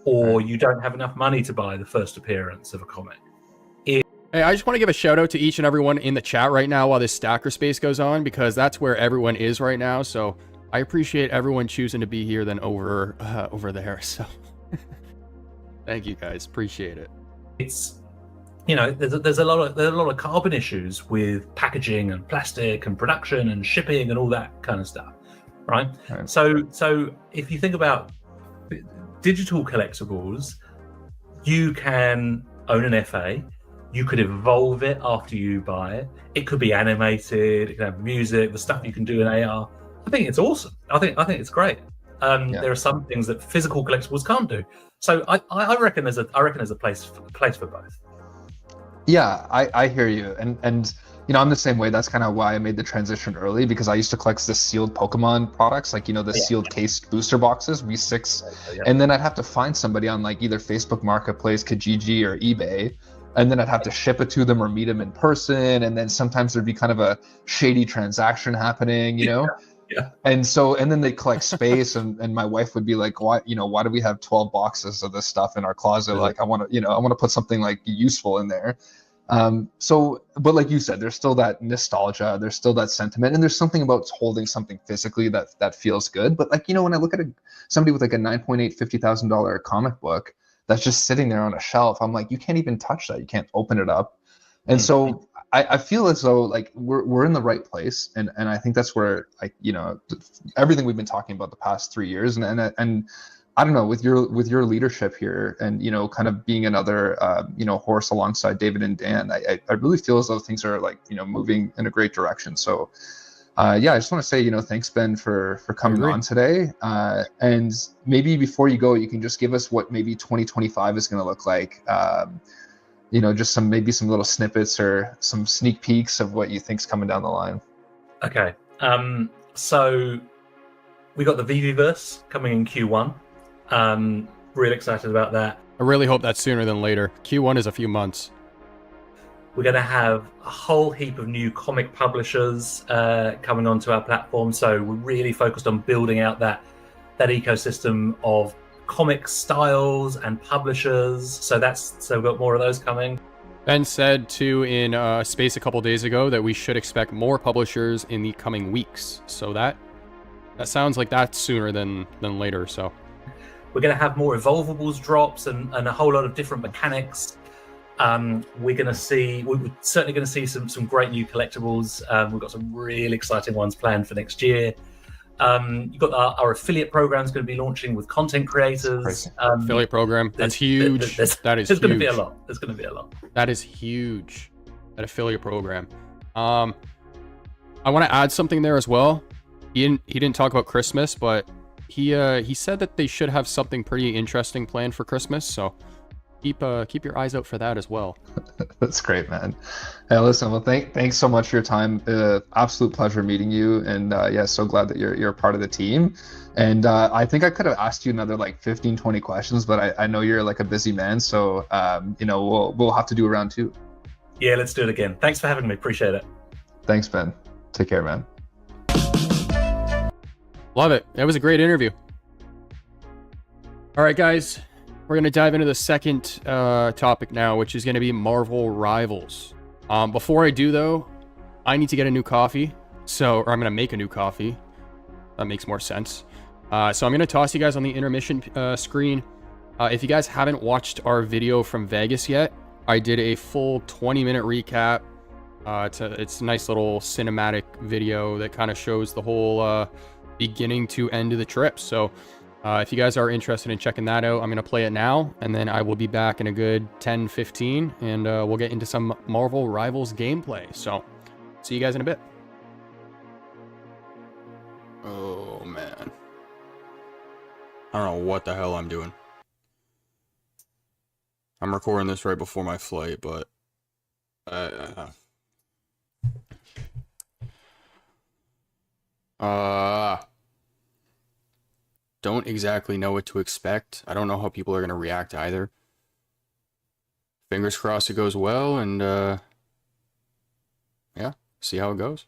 or you don't have enough money to buy the first appearance of a comic. Hey, I just want to give a shout out to each and everyone in the chat right now while this stacker space goes on, because that's where everyone is right now. So I appreciate everyone choosing to be here than over there. So thank you guys, appreciate it. It's there's a lot of carbon issues with packaging and plastic and production and shipping and all that kind of stuff, right? So if you think about digital collectibles, you can own an FA. You could evolve it after you buy it. It could be animated. It can have music. The stuff you can do in AR. I think it's awesome. I think it's great. There are some things that physical collectibles can't do. So I reckon there's a place for both. Yeah, I hear you, and I'm the same way. That's kind of why I made the transition early, because I used to collect the sealed Pokemon products, like the sealed cased booster boxes, V6, and then I'd have to find somebody on like either Facebook Marketplace, Kijiji, or eBay, and then I'd have to ship it to them or meet them in person, and then sometimes there'd be kind of a shady transaction happening, Yeah. And then they collect space, and my wife would be like, why do we have 12 boxes of this stuff in our closet? Like, I want to put something like useful in there. But like you said, there's still that nostalgia, there's still that sentiment, and there's something about holding something physically that feels good. But like, when I look at somebody with like a $9.8 $50,000 comic book that's just sitting there on a shelf, I'm like, you can't even touch that, you can't open it up. And so I feel as though like we're in the right place, and I think that's where, like, everything we've been talking about the past 3 years, and I don't know, with your leadership here, and kind of being another horse alongside David and Dan, I really feel as though things are like moving in a great direction. So I just want to say thanks, Ben, for coming on today, and maybe before you go, you can just give us what maybe 2025 is going to look like. Just some little snippets or some sneak peeks of what you think's coming down the line. Okay. So we got the VVverse coming in Q1. Really excited about that. I really hope that's sooner than later. Q1 is a few months. We're going to have a whole heap of new comic publishers coming onto our platform. So we're really focused on building out that ecosystem of comic styles and publishers. So we've got more of those coming. Ben said too in space a couple days ago that we should expect more publishers in the coming weeks. So that sounds like that's sooner than later. So we're going to have more evolvables drops and a whole lot of different mechanics. We're certainly going to see some great new collectibles. We've got some really exciting ones planned for next year. You've got our affiliate program is going to be launching with content creators. Affiliate program, that's huge. There's going to be a lot. There's going to be a lot. That is huge. That affiliate program. I want to add something there as well. He didn't talk about Christmas, but he said that they should have something pretty interesting planned for Christmas. So keep your eyes out for that as well. That's great, man. Hey, listen, well, thanks so much for your time. Absolute pleasure meeting you, and so glad that you're a part of the team. And I think I could have asked you another like 15, 20 questions, but I know you're like a busy man, so we'll have to do a round 2. Yeah, let's do it again. Thanks for having me. Appreciate it. Thanks, Ben. Take care, man. Love it. That was a great interview. All right, guys. We're going to dive into the second topic now, which is going to be Marvel Rivals. Before I do, though, I need to get a new coffee. Or I'm going to make a new coffee. That makes more sense. So I'm going to toss you guys on the intermission screen. If you guys haven't watched our video from Vegas yet, I did a full 20-minute recap. It's a nice little cinematic video that kind of shows the whole beginning to end of the trip. So if you guys are interested in checking that out, I'm going to play it now, and then I will be back in a good 10-15, and we'll get into some Marvel Rivals gameplay. So see you guys in a bit. Oh, man. I don't know what the hell I'm doing. I'm recording this right before my flight, but don't exactly know what to expect. I don't know how people are going to react either. Fingers crossed it goes well, and yeah, see how it goes.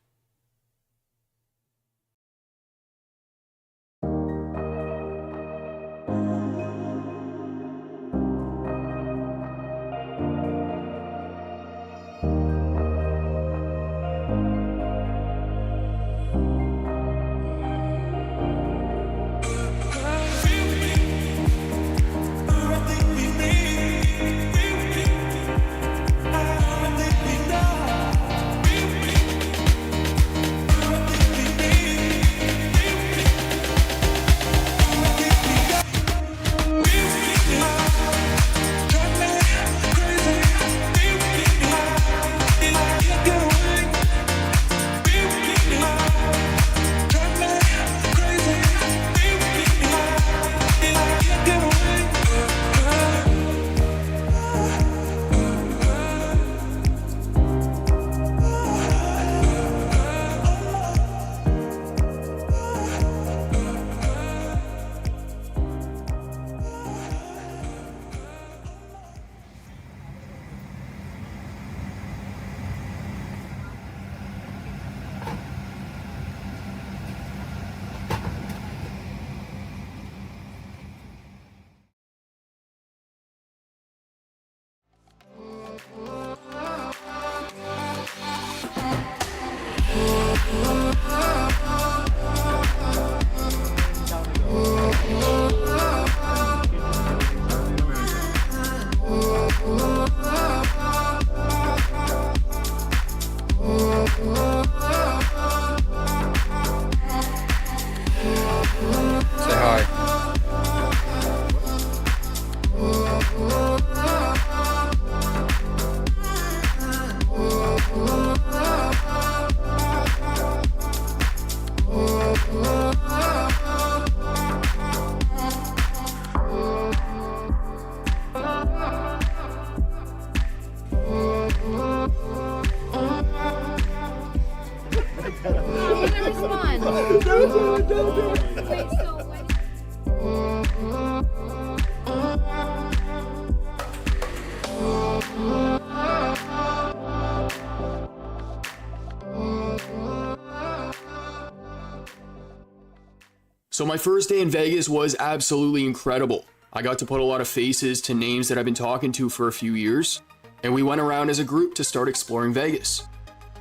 So my first day in Vegas was absolutely incredible. I got to put a lot of faces to names that I've been talking to for a few years, and we went around as a group to start exploring Vegas.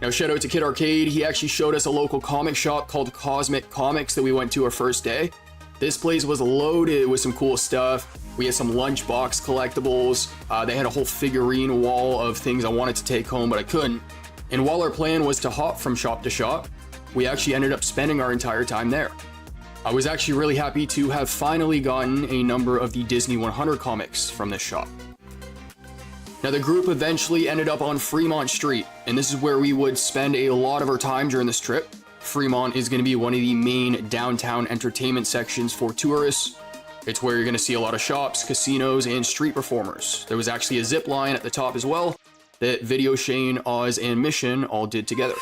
Now, shout out to Kid Arcade. He actually showed us a local comic shop called Cosmic Comics that we went to our first day. This place was loaded with some cool stuff. We had some lunchbox collectibles. They had a whole figurine wall of things I wanted to take home, but I couldn't. And while our plan was to hop from shop to shop, we actually ended up spending our entire time there. I was actually really happy to have finally gotten a number of the Disney 100 comics from this shop. Now, the group eventually ended up on Fremont Street, and this is where we would spend a lot of our time during this trip. Fremont is going to be one of the main downtown entertainment sections for tourists. It's where you're going to see a lot of shops, casinos, and street performers. There was actually a zip line at the top as well that Video Shane, Oz, and Mission all did together.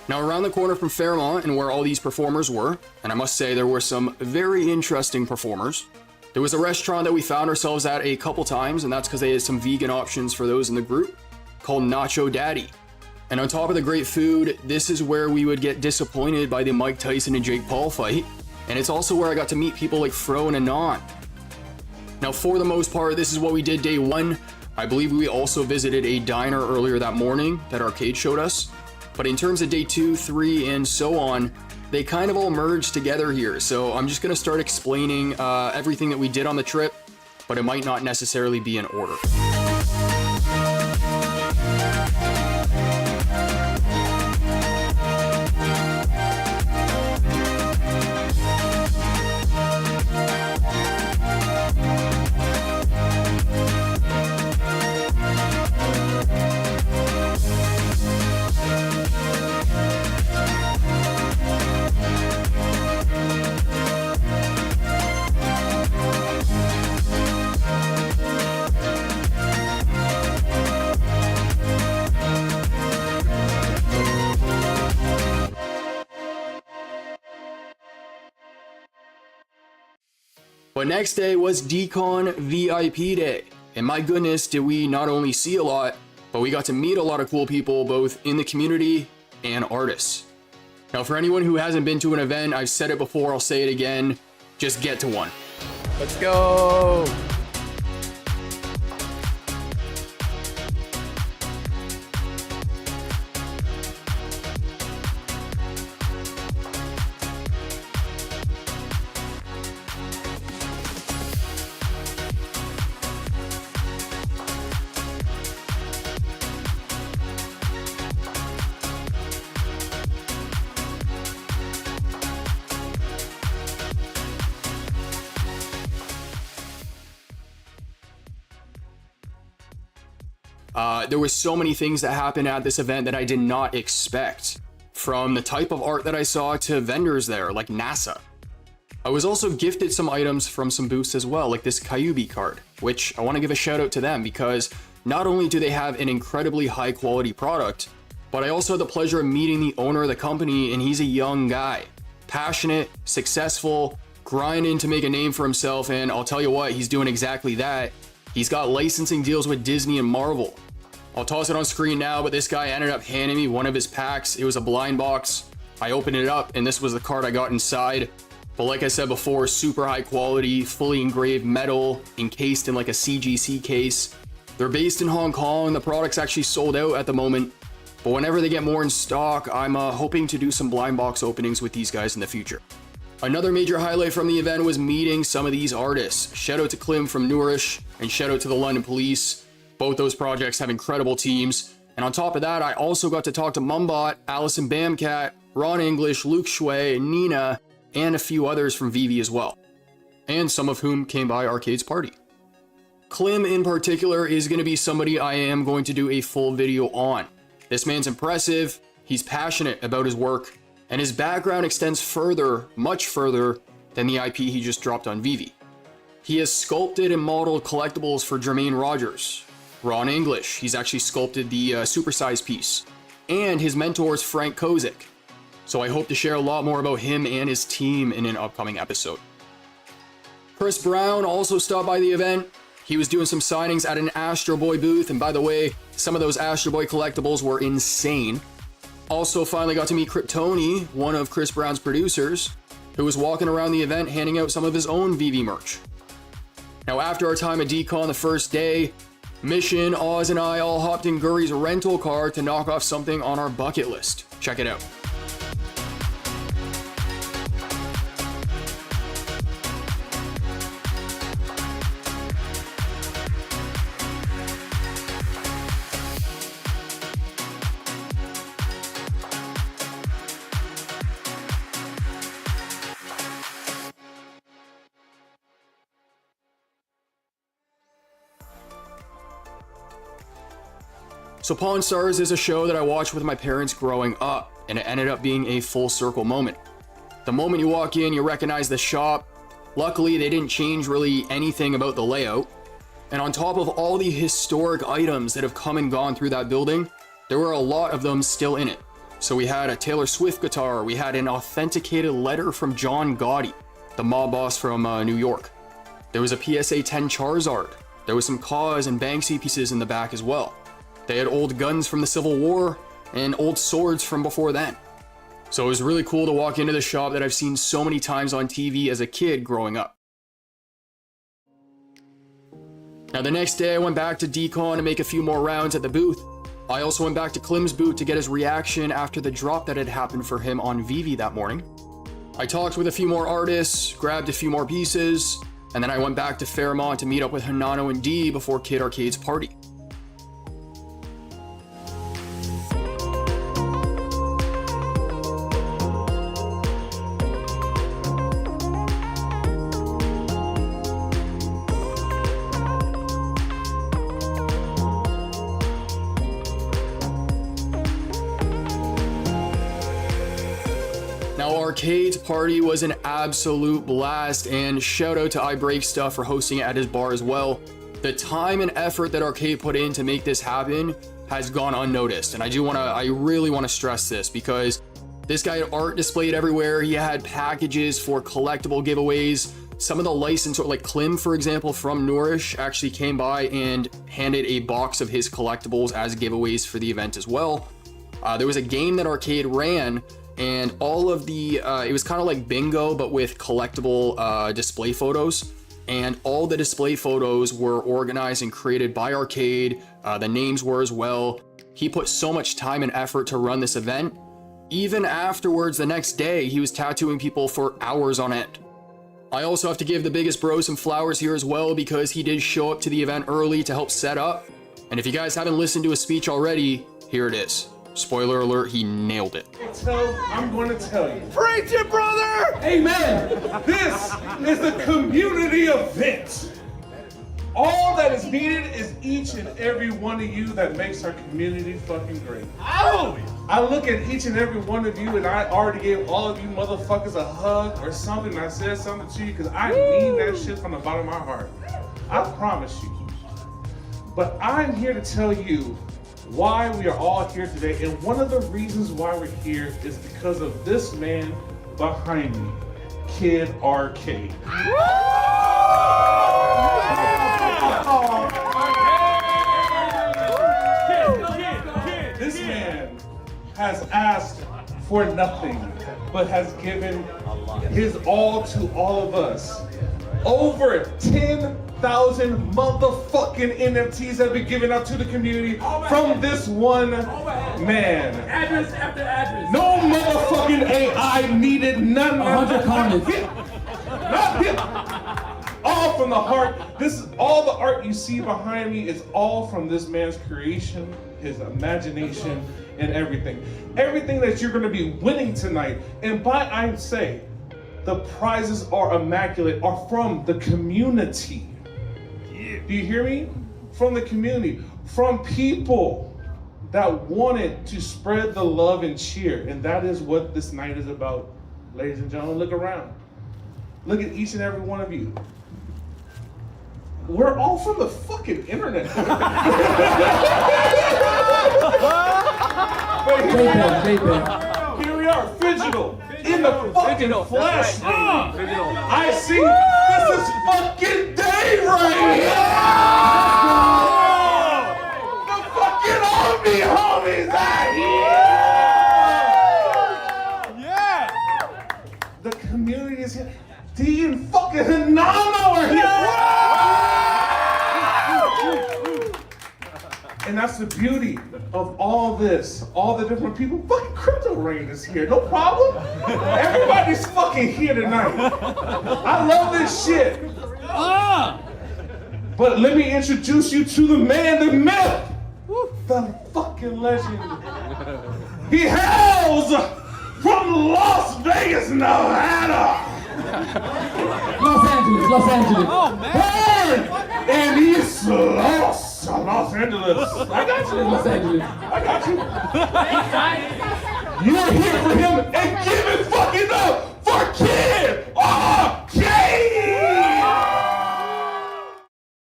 Now, around the corner from Fairmont and where all these performers were, and I must say there were some very interesting performers, there was a restaurant that we found ourselves at a couple times, and that's because they had some vegan options for those in the group, called Nacho Daddy. And on top of the great food, this is where we would get disappointed by the Mike Tyson and Jake Paul fight, and it's also where I got to meet people like Fro and Anon. Now, for the most part, this is what we did day one. I believe we also visited a diner earlier that morning that Arcade showed us. But in terms of day 2, 3, and so on, they kind of all merged together here. So I'm just going to start explaining everything that we did on the trip, but it might not necessarily be in order. But next day was Decon VIP Day, and my goodness, did we not only see a lot, but we got to meet a lot of cool people both in the community and artists. Now for anyone who hasn't been to an event, I've said it before, I'll say it again, just get to one. Let's go! There was so many things that happened at this event that I did not expect, from the type of art that I saw to vendors there, like NASA. I was also gifted some items from some booths as well, like this Kyubi card, which I want to give a shout out to them because not only do they have an incredibly high quality product, but I also had the pleasure of meeting the owner of the company, and he's a young guy, passionate, successful, grinding to make a name for himself, and I'll tell you what, he's doing exactly that. He's got licensing deals with Disney and Marvel. I'll toss it on screen now, but this guy ended up handing me one of his packs. It was a blind box. I opened it up, and this was the card I got inside. But like I said before, super high quality, fully engraved metal, encased in like a CGC case. They're based in Hong Kong. The product's actually sold out at the moment. But whenever they get more in stock, I'm hoping to do some blind box openings with these guys in the future. Another major highlight from the event was meeting some of these artists. Shout out to Klim from Nourish, and shout out to the London Police. Both those projects have incredible teams. And on top of that, I also got to talk to Mumbot, Allison Bamcat, Ron English, Luke Shui, Nina, and a few others from Vivi as well. And some of whom came by Arcade's party. Klim in particular is going to be somebody I am going to do a full video on. This man's impressive, he's passionate about his work, and his background extends further, much further, than the IP he just dropped on Vivi. He has sculpted and modeled collectibles for Jermaine Rogers, Ron English, he's actually sculpted the supersize piece, and his mentor is Frank Kozik. So I hope to share a lot more about him and his team in an upcoming episode. Chris Brown also stopped by the event. He was doing some signings at an Astro Boy booth, and by the way, some of those Astro Boy collectibles were insane. Also finally got to meet Kryptoni, one of Chris Brown's producers, who was walking around the event handing out some of his own Vivi merch. Now after our time at Decon the first day, Mission, Oz, and I all hopped in Guri's rental car to knock off something on our bucket list. Check it out. So Pawn Stars is a show that I watched with my parents growing up, and it ended up being a full circle moment. The moment you walk in, you recognize the shop. Luckily, they didn't change really anything about the layout. And on top of all the historic items that have come and gone through that building, there were a lot of them still in it. So we had a Taylor Swift guitar, we had an authenticated letter from John Gotti, the mob boss from New York. There was a PSA 10 Charizard. There was some KAWS and Banksy pieces in the back as well. They had old guns from the Civil War and old swords from before then. So it was really cool to walk into the shop that I've seen so many times on TV as a kid growing up. Now the next day I went back to Decon to make a few more rounds at the booth. I also went back to Klim's boot to get his reaction after the drop that had happened for him on Vivi that morning. I talked with a few more artists, grabbed a few more pieces, and then I went back to Fairmont to meet up with Hanano and D before Kid Arcade's party. Now, Arcade's party was an absolute blast, and shout out to iBreakStuff for hosting it at his bar as well. The time and effort that Arcade put in to make this happen has gone unnoticed, and I really want to stress this because this guy had art displayed everywhere. He had packages for collectible giveaways. Some of the licensors, like Klim, for example, from Nourish, actually came by and handed a box of his collectibles as giveaways for the event as well. There was a game that Arcade ran, and all of the it was kind of like bingo but with collectible display photos, and all the display photos were organized and created by Arcade. The names were as well. He put so much time and effort to run this event. Even afterwards, the next day, he was tattooing people for hours on end. I also have to give the biggest bro some flowers here as well, because he did show up to the event early to help set up. And if you guys haven't listened to his speech already, here it is. Spoiler alert, he nailed it. I'm going to tell you. Preach it, brother! Amen! This is a community event. All that is needed is each and every one of you that makes our community fucking great. Oh! I look at each and every one of you, and I already gave all of you motherfuckers a hug or something, and I said something to you because I mean that shit from the bottom of my heart. I promise you. But I'm here to tell you why we are all here today, and one of the reasons why we're here is because of this man behind me, Kid Arcade. This man has asked for nothing, but has given his all to all of us. Over 10,000 motherfucking NFTs have been given out to the community from this one man. Address after address. No motherfucking AI needed, none. 100 comments. Not him. All from the heart. This is all the art you see behind me is all from this man's creation, his imagination, and everything. Everything that you're gonna be winning tonight, and by I say, the prizes are immaculate, are from the community. Do you hear me? From the community, from people that wanted to spread the love and cheer, and that is what this night is about. Ladies and gentlemen, look around. Look at each and every one of you. We're all from the fucking internet. Here we are, Phygital, in the fucking flesh. I see, this is fucking Dave right here. The fucking homies out here. Yeah. The community is here. D and fucking Hanano are here. And that's the beauty of all this, all the different people. Fucking Crypto Rain is here, no problem. Everybody's fucking here tonight. I love this shit. But let me introduce you to the man, the myth, the fucking legend. He hails from Las Vegas, Nevada. Los Angeles. Oh, man. And he's Los Angeles. I got you. Los Angeles. I got you. You're here for him and give it fucking up for Kid Arcade.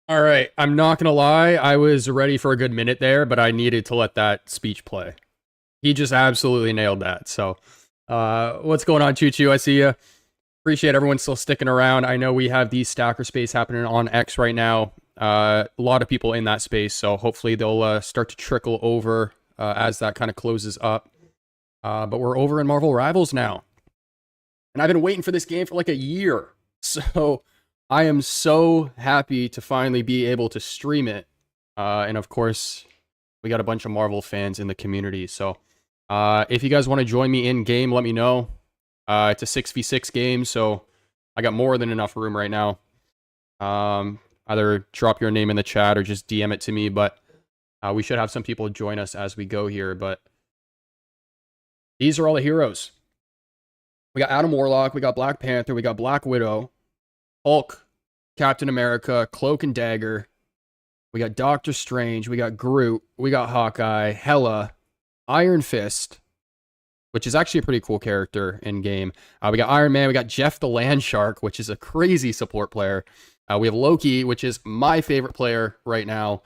All right, I'm not gonna lie, I was ready for a good minute there, but I needed to let that speech play. He just absolutely nailed that. So, what's going on, Choo Choo? I see you. Appreciate everyone still sticking around. I know we have the Stacker space happening on X right now. A lot of people in that space, so hopefully they'll start to trickle over as that kind of closes up. But we're over in Marvel Rivals now. And I've been waiting for this game for like a year. So I am so happy to finally be able to stream it. And of course, We got a bunch of Marvel fans in the community. So if you guys want to join me in game, let me know. It's a 6v6 game, so I got more than enough room right now. Either drop your name in the chat or just DM it to me, but we should have some people join us as we go here. But these are all the heroes. We got Adam Warlock, we got Black Panther, we got Black Widow, Hulk, Captain America, Cloak and Dagger. We got Doctor Strange, we got Groot, we got Hawkeye, Hela, Iron Fist, which is actually a pretty cool character in game. We got Iron Man, we got Jeff the Land Shark, which is a crazy support player. We have Loki, which is my favorite player right now.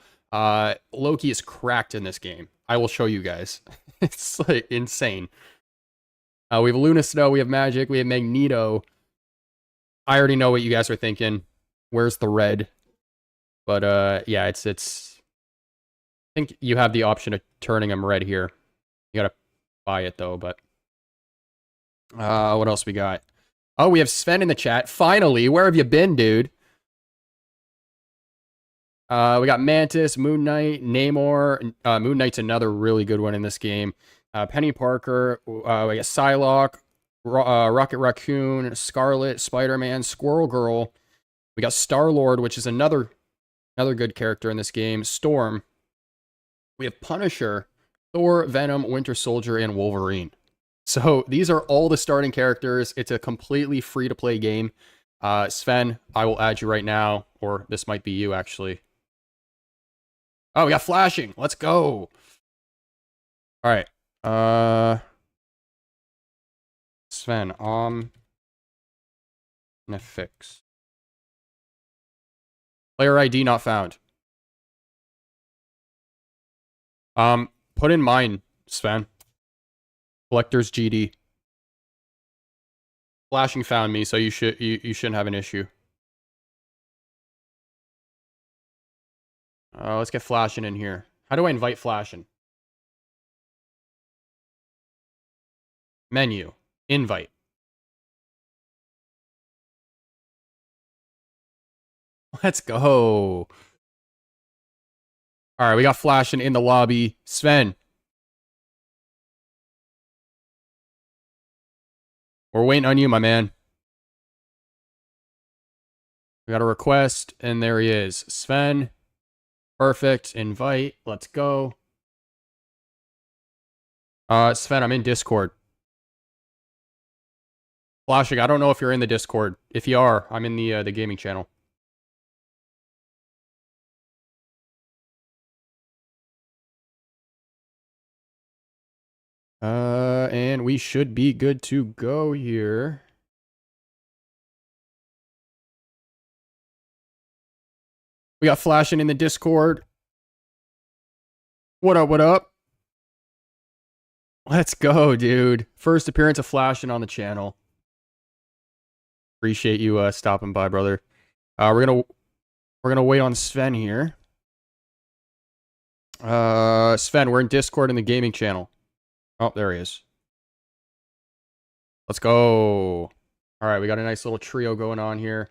Loki is cracked in this game. I will show you guys. It's like insane. We have Luna Snow, we have Magic, we have Magneto. I already know what you guys are thinking. Where's the red? But yeah, it's I think you have the option of turning them red here. You gotta buy it though, but what else we got? Oh, we have Sven in the chat. Finally, where have you been, dude? We got Mantis, Moon Knight, Namor. Moon Knight's another really good one in this game. Penny Parker, we got Psylocke, Rocket Raccoon, Scarlet, Spider-Man, Squirrel Girl. We got Star-Lord, which is another good character in this game. Storm. We have Punisher, Thor, Venom, Winter Soldier, and Wolverine. So these are all the starting characters. It's a completely free-to-play game. Sven, I will add you right now, or this might be you, actually. Oh, we got flashing. Let's go. All right. Sven, gonna fix. Player ID not found. Put in mine, Sven. Collector's GD. Flashing found me, so you shouldn't have an issue. Let's get flashing in here. How do I invite flashing? Menu. Invite. Let's go. All right, we got flashing in the lobby. Sven. We're waiting on you, my man. We got a request, and there he is. Sven. Perfect. Invite. Let's go. Sven, I'm in Discord. Flashing, I don't know if you're in the Discord. If you are, I'm in the gaming channel. And we should be good to go here. We got flashing in the Discord. What up, what up? Let's go, dude. First appearance of flashing on the channel. Appreciate you stopping by, brother. We're gonna wait on Sven here. Sven, we're in Discord in the gaming channel. Oh, there he is. Let's go. All right, we got a nice little trio going on here.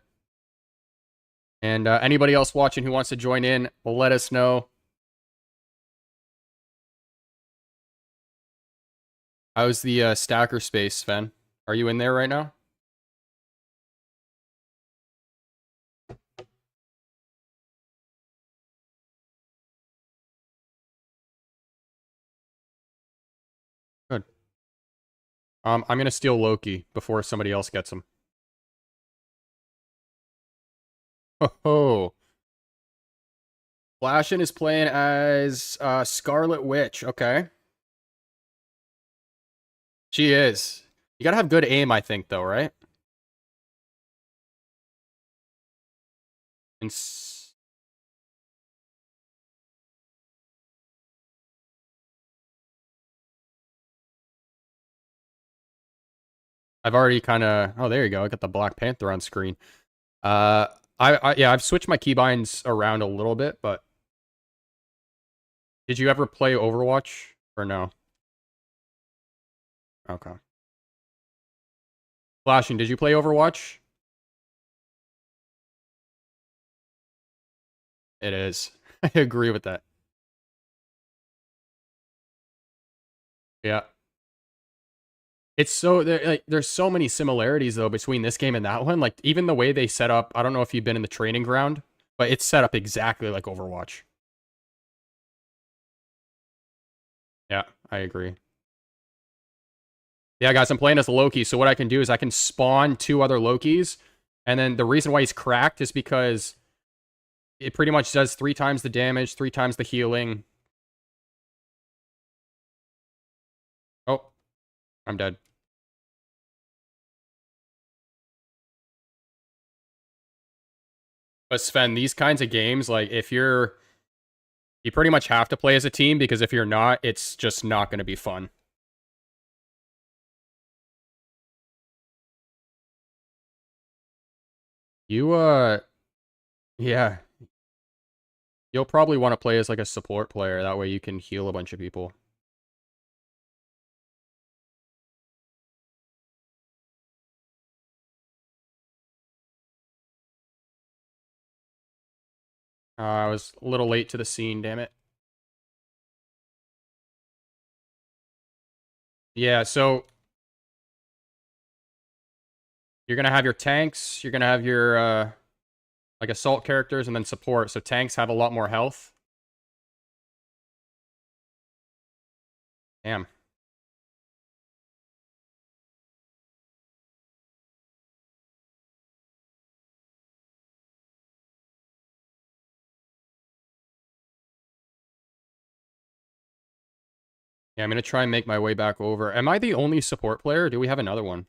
And anybody else watching who wants to join in, let us know. How's the stacker space, Sven? Are you in there right now? Good. I'm gonna steal Loki before somebody else gets him. Oh, Flashin is playing as Scarlet Witch. Okay. She is. You gotta have good aim, I think, though, right? And I've already kind of... Oh, there you go. I got the Black Panther on screen. Yeah, I've switched my keybinds around a little bit, but... Did you ever play Overwatch, or no? Okay. Flashing, did you play Overwatch? It is. I agree with that. Yeah. It's so like there's so many similarities though between this game and that one. Like even the way they set up, I don't know if you've been in the training ground, but it's set up exactly like Overwatch. Yeah, I agree. Yeah, guys, I'm playing as Loki, so what I can do is I can spawn 2 other Lokis, and then the reason why he's cracked is because it pretty much does 3 times the damage, 3 times the healing. Oh, I'm dead. But Sven, these kinds of games, like if you pretty much have to play as a team because if you're not, it's just not going to be fun. Yeah. You'll probably want to play as like a support player. That way you can heal a bunch of people. I was a little late to the scene, damn it. Yeah, so you're gonna have your tanks, you're gonna have your like assault characters, and then support. So tanks have a lot more health. Damn. Yeah, I'm gonna try and make my way back over. Am I the only support player, or do we have another one?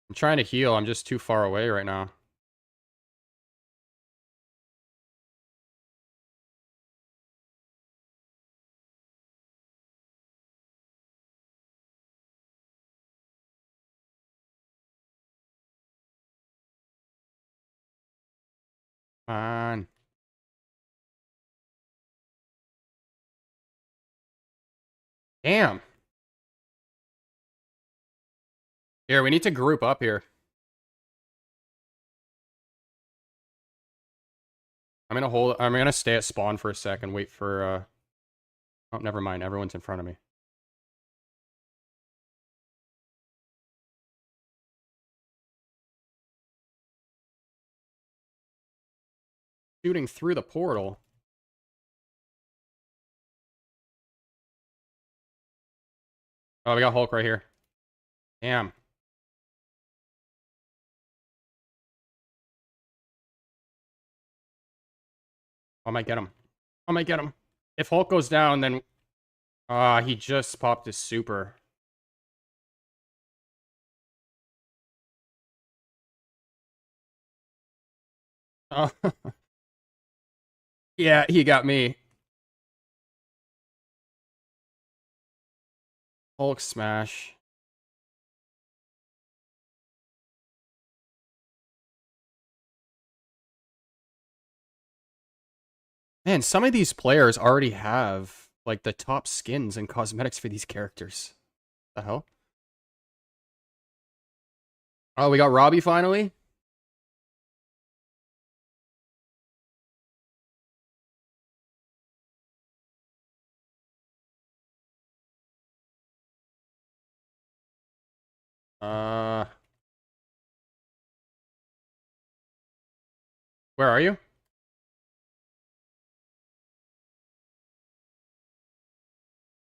I'm trying to heal, I'm just too far away right now. Come on. Damn. Here, we need to group up here. I'm gonna stay at spawn for a sec and wait for oh, never mind, everyone's in front of me. Shooting through the portal. Oh, we got Hulk right here. Damn. I might get him. I might get him. If Hulk goes down, then... he just popped his super. Oh. Yeah, he got me. Hulk smash. Man, some of these players already have, like, the top skins and cosmetics for these characters. The hell? Oh, we got Robbie finally? Where are you?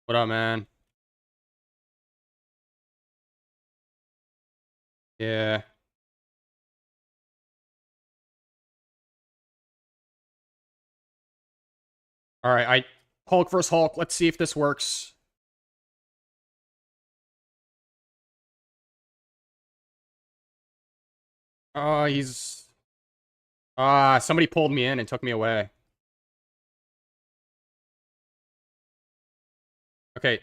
What up, man? Yeah. Alright, Hulk versus Hulk. Let's see if this works. He's... somebody pulled me in and took me away. Okay.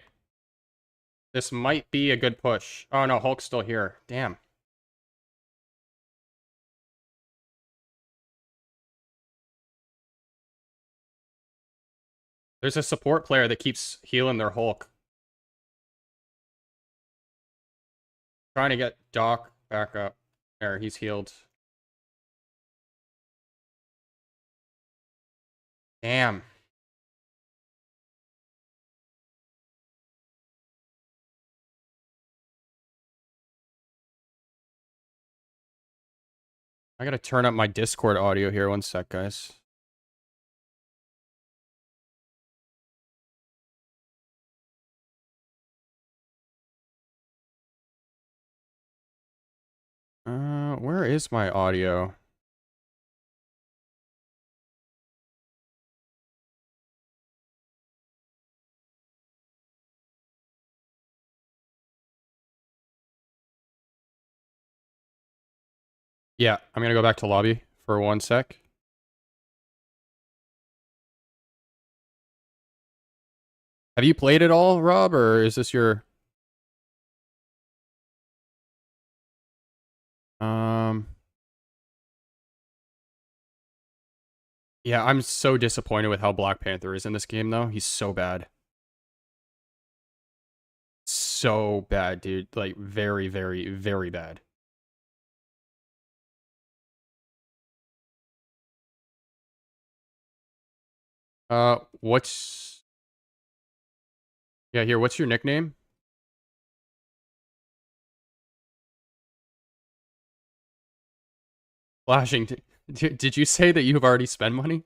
This might be a good push. Oh no, Hulk's still here. Damn. There's a support player that keeps healing their Hulk. Trying to get Doc back up. There, he's healed. Damn. I gotta turn up my Discord audio here. One sec, guys. Where is my audio? Yeah, I'm gonna go back to lobby for one sec. Have you played it all, Rob, or is this your... Yeah, I'm so disappointed with how Black Panther is in this game, though. He's so bad. So bad, dude. Like, very, very, very bad. What's... Yeah, here, what's your nickname? Flashing. Did you say that you've already spent money?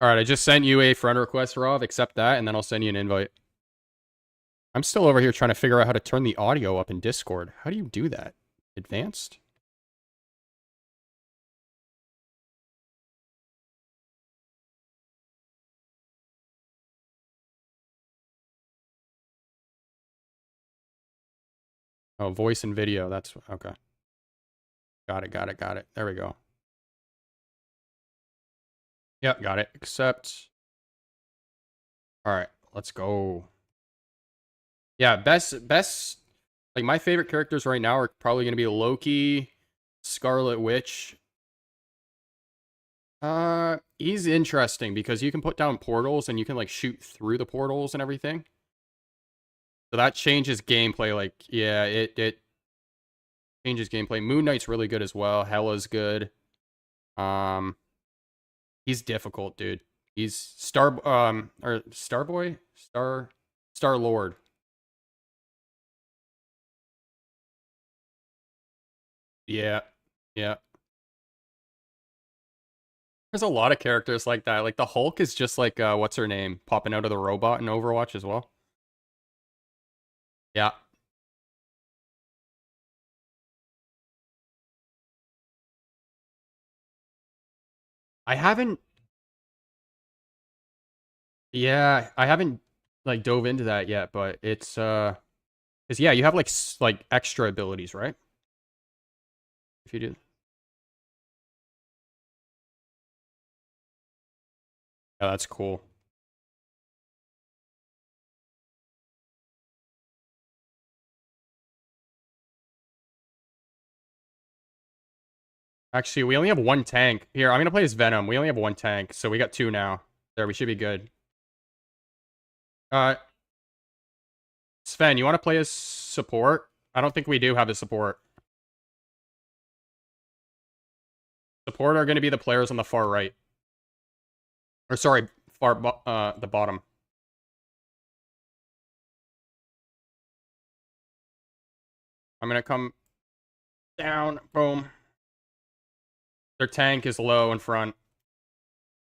Alright, I just sent you a friend request, Rob. Accept that, and then I'll send you an invite. I'm still over here trying to figure out how to turn the audio up in Discord. How do you do that? Advanced? Oh, voice and video. That's... Okay. Got it. There we go. Yep, got it. Accept. Alright, let's go. Yeah, best... Like, my favorite characters right now are probably going to be Loki, Scarlet Witch. He's interesting because you can put down portals and you can, like, shoot through the portals and everything. So that changes gameplay, like, yeah, it changes gameplay. Moon Knight's really good as well. Hela's good. He's difficult, dude. He's Starboy? Star-Lord. Yeah. Yeah. There's a lot of characters like that. Like, the Hulk is just like, what's her name? Popping out of the robot in Overwatch as well. Yeah. I haven't... Yeah, I haven't, like, dove into that yet, but it's, because, yeah, you have, like, like, extra abilities, right? If you do. Yeah, that's cool. Actually, we only have one tank. Here, I'm gonna play as Venom. We only have one tank, so we got two now. There, we should be good. Sven, you want to play as support? I don't think we do have a support. Support are going to be the players on the far right. Or sorry, the bottom. I'm going to come down. Boom. Their tank is low in front.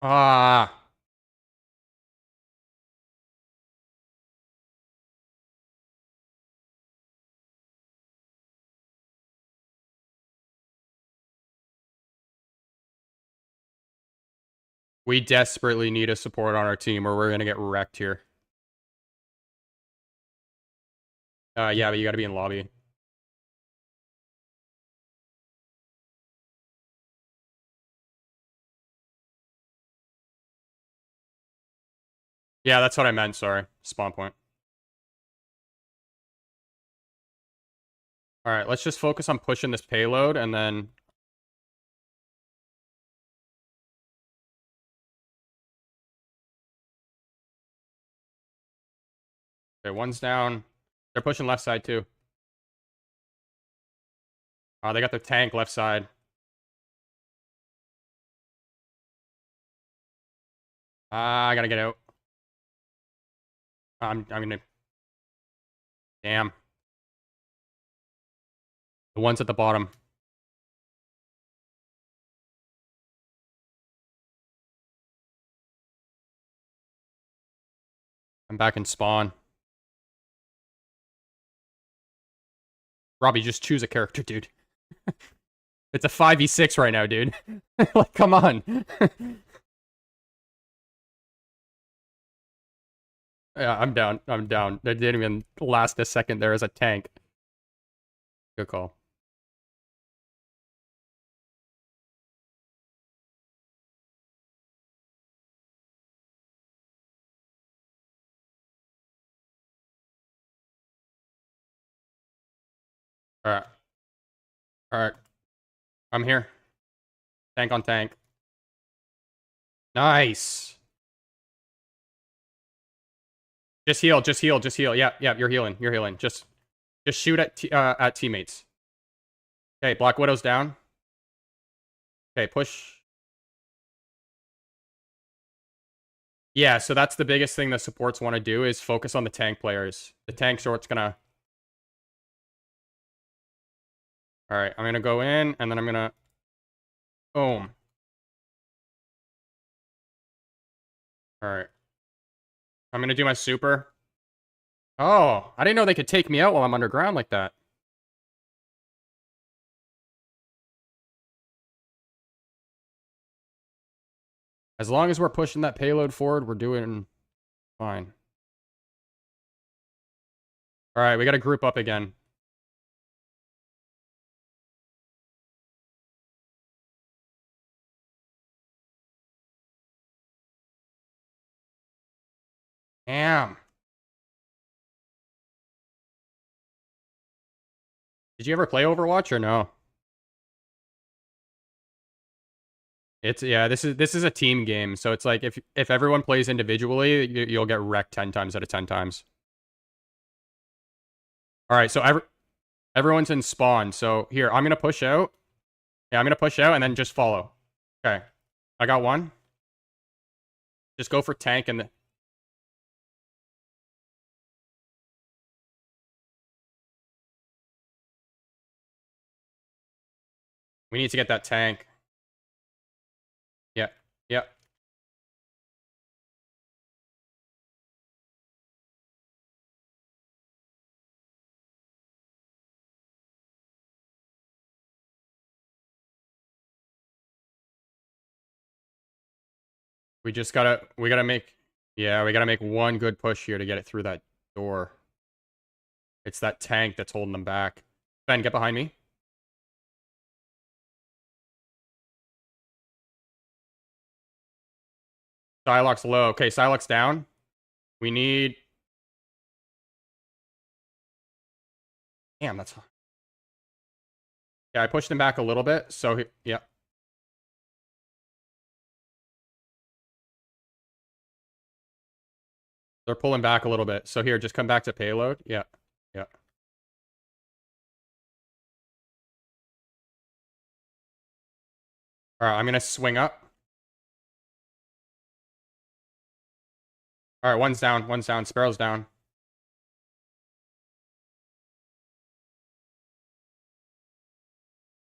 Ah. We desperately need a support on our team or we're going to get wrecked here. Yeah, but you got to be in lobby. Yeah, that's what I meant. Sorry. Spawn point. All right, let's just focus on pushing this payload and then... Okay, one's down. They're pushing left side too. They got their tank left side. I gotta get out. I'm gonna... Damn. The one's at the bottom. I'm back in spawn. Robbie, just choose a character, dude. It's a 5v6 right now, dude. Like, come on. Yeah, I'm down. I'm down. That didn't even last a second there as a tank. Good call. Alright. Alright. I'm here. Tank on tank. Nice. Just heal, just heal, just heal. Yeah, yeah, you're healing. You're healing. Just shoot at teammates. Okay, Black Widow's down. Okay, push. Yeah, so that's the biggest thing the supports want to do is focus on the tank players. The tank short's gonna... Alright, I'm gonna go in, and then I'm gonna... Boom. Alright. I'm gonna do my super. Oh, I didn't know they could take me out while I'm underground like that. As long as we're pushing that payload forward, we're doing fine. Alright, we gotta group up again. Damn. Did you ever play Overwatch or no? It's yeah, this is a team game, so it's like if everyone plays individually, you'll get wrecked 10 times out of 10 times. All right, so everyone's in spawn. So here, I'm gonna push out. Yeah, I'm gonna push out and then just follow. Okay, I got one. Just go for tank and we need to get that tank. Yeah, yeah. We gotta make, yeah, we gotta make one good push here to get it through that door. It's that tank that's holding them back. Ben, get behind me. Psylocke's low. Okay, Psylocke's down. We need... Damn, that's... Yeah, I pushed him back a little bit, so yeah. They're pulling back a little bit. So here, just come back to payload. Yeah, yeah. Alright, I'm gonna swing up. Alright, one's down. Sparrow's down.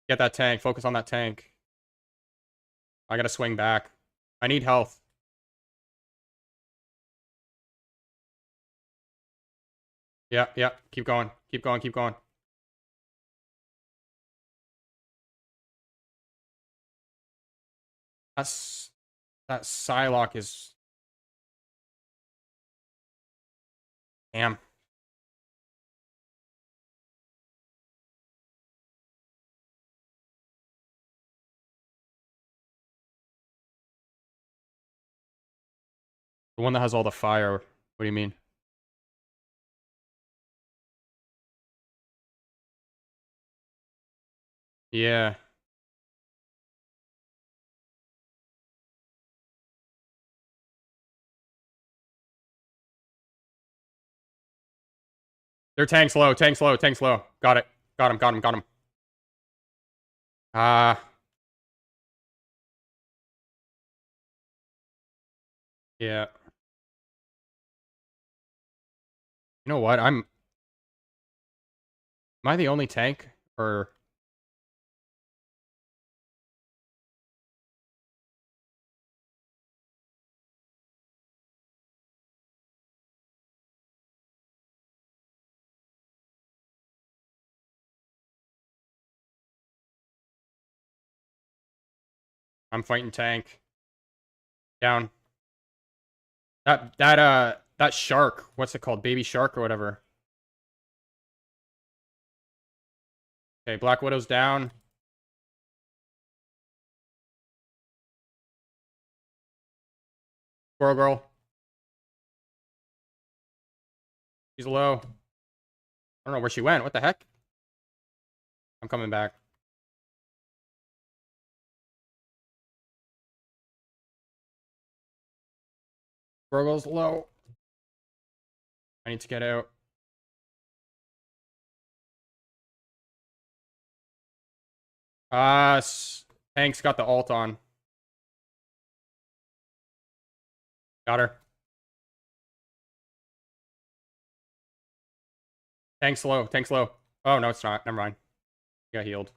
Get that tank. Focus on that tank. I gotta swing back. I need health. Yeah, yeah. Keep going. Keep going. Keep going. That Psylocke is... Damn. The one that has all the fire. What do you mean? Yeah. Their tank's low. Tank's low. Tank's low. Got it. Got him. Got him. Got him. Yeah. You know what? Am I the only tank? Or... I'm fighting tank. Down. That shark. What's it called? Baby shark or whatever. Okay, Black Widow's down. Squirrel Girl. She's low. I don't know where she went. What the heck? I'm coming back. Squirrel Girl's low. I need to get out. Tank's got the ult on. Got her. Tank's low. Tank's low. Oh, no, it's not. Never mind. Got healed.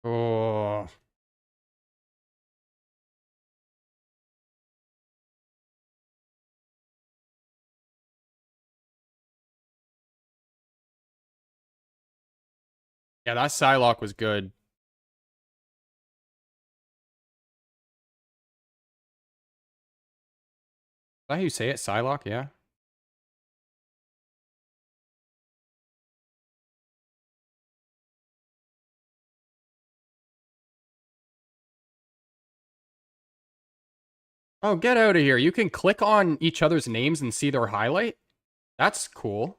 Oh. Yeah, that Psylocke was good. Is that how you say it? Psylocke, yeah? Oh, get out of here. You can click on each other's names and see their highlight? That's cool.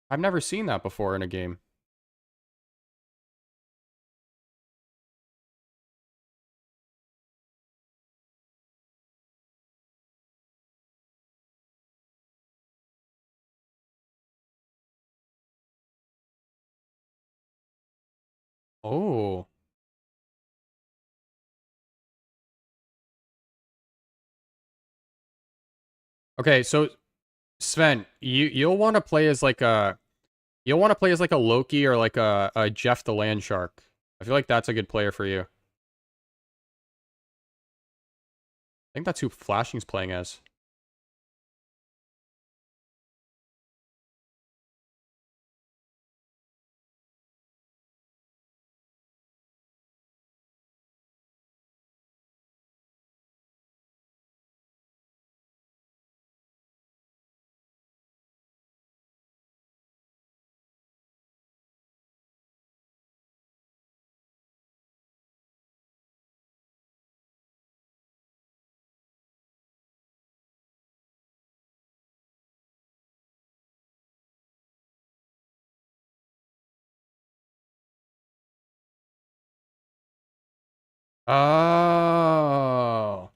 I've never seen that before in a game. Oh. Okay, so Sven, you'll want to play as like a Loki or like a Jeff the Land Shark. I feel like that's a good player for you. I think that's who Flashing's playing as. Oh.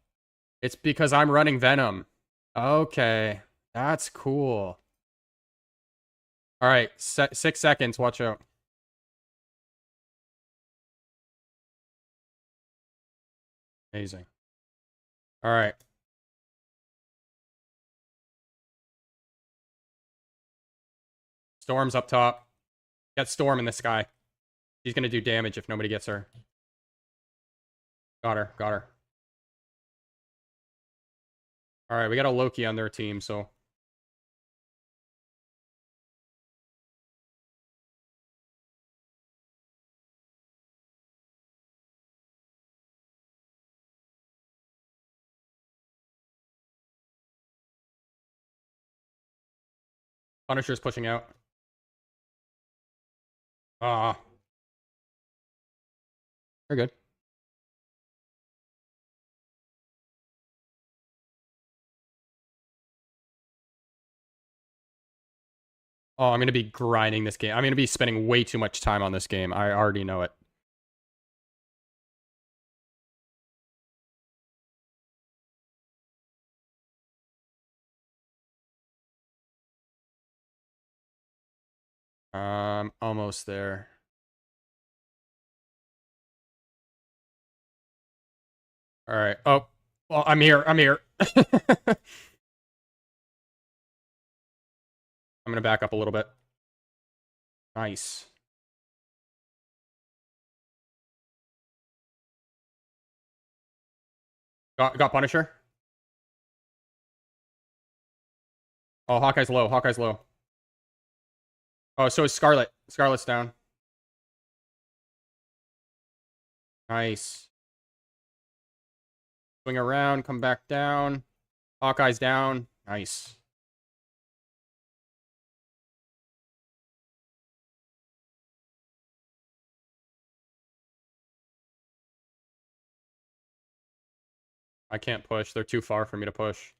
It's because I'm running Venom. Okay. That's cool. All right, 6 seconds. Watch out. Amazing. All right. Storm's up top. Get Storm in the sky. She's going to do damage if nobody gets her. Got her. Got her. All right, we got a Loki on their team, so... Punisher's pushing out. Ah. They're good. Oh, I'm going to be grinding this game. I'm going to be spending way too much time on this game. I already know it. Almost there. All right. Oh, well, I'm here. I'm here. I'm gonna back up a little bit. Nice. Got Punisher. Oh, Hawkeye's low. Hawkeye's low. Oh, so is Scarlet. Scarlet's down. Nice. Swing around, come back down. Hawkeye's down. Nice. I can't push. They're too far for me to push.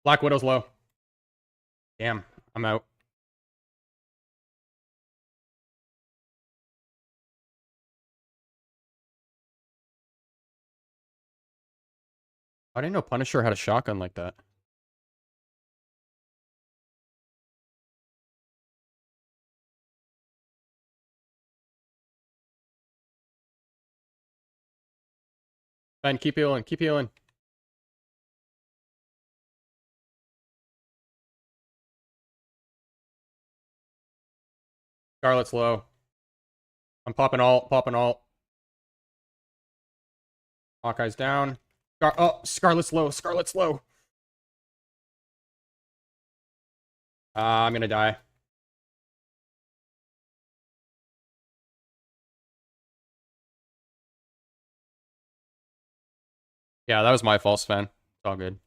Black Widow's low. Damn, I'm out. I didn't know Punisher had a shotgun like that. Ben, keep healing, keep healing. Scarlet's low. I'm popping alt, popping alt. Hawkeye's down. Oh, Scarlet's low, Scarlet's low. I'm gonna die. Yeah, that was my fault, Sven. It's all good.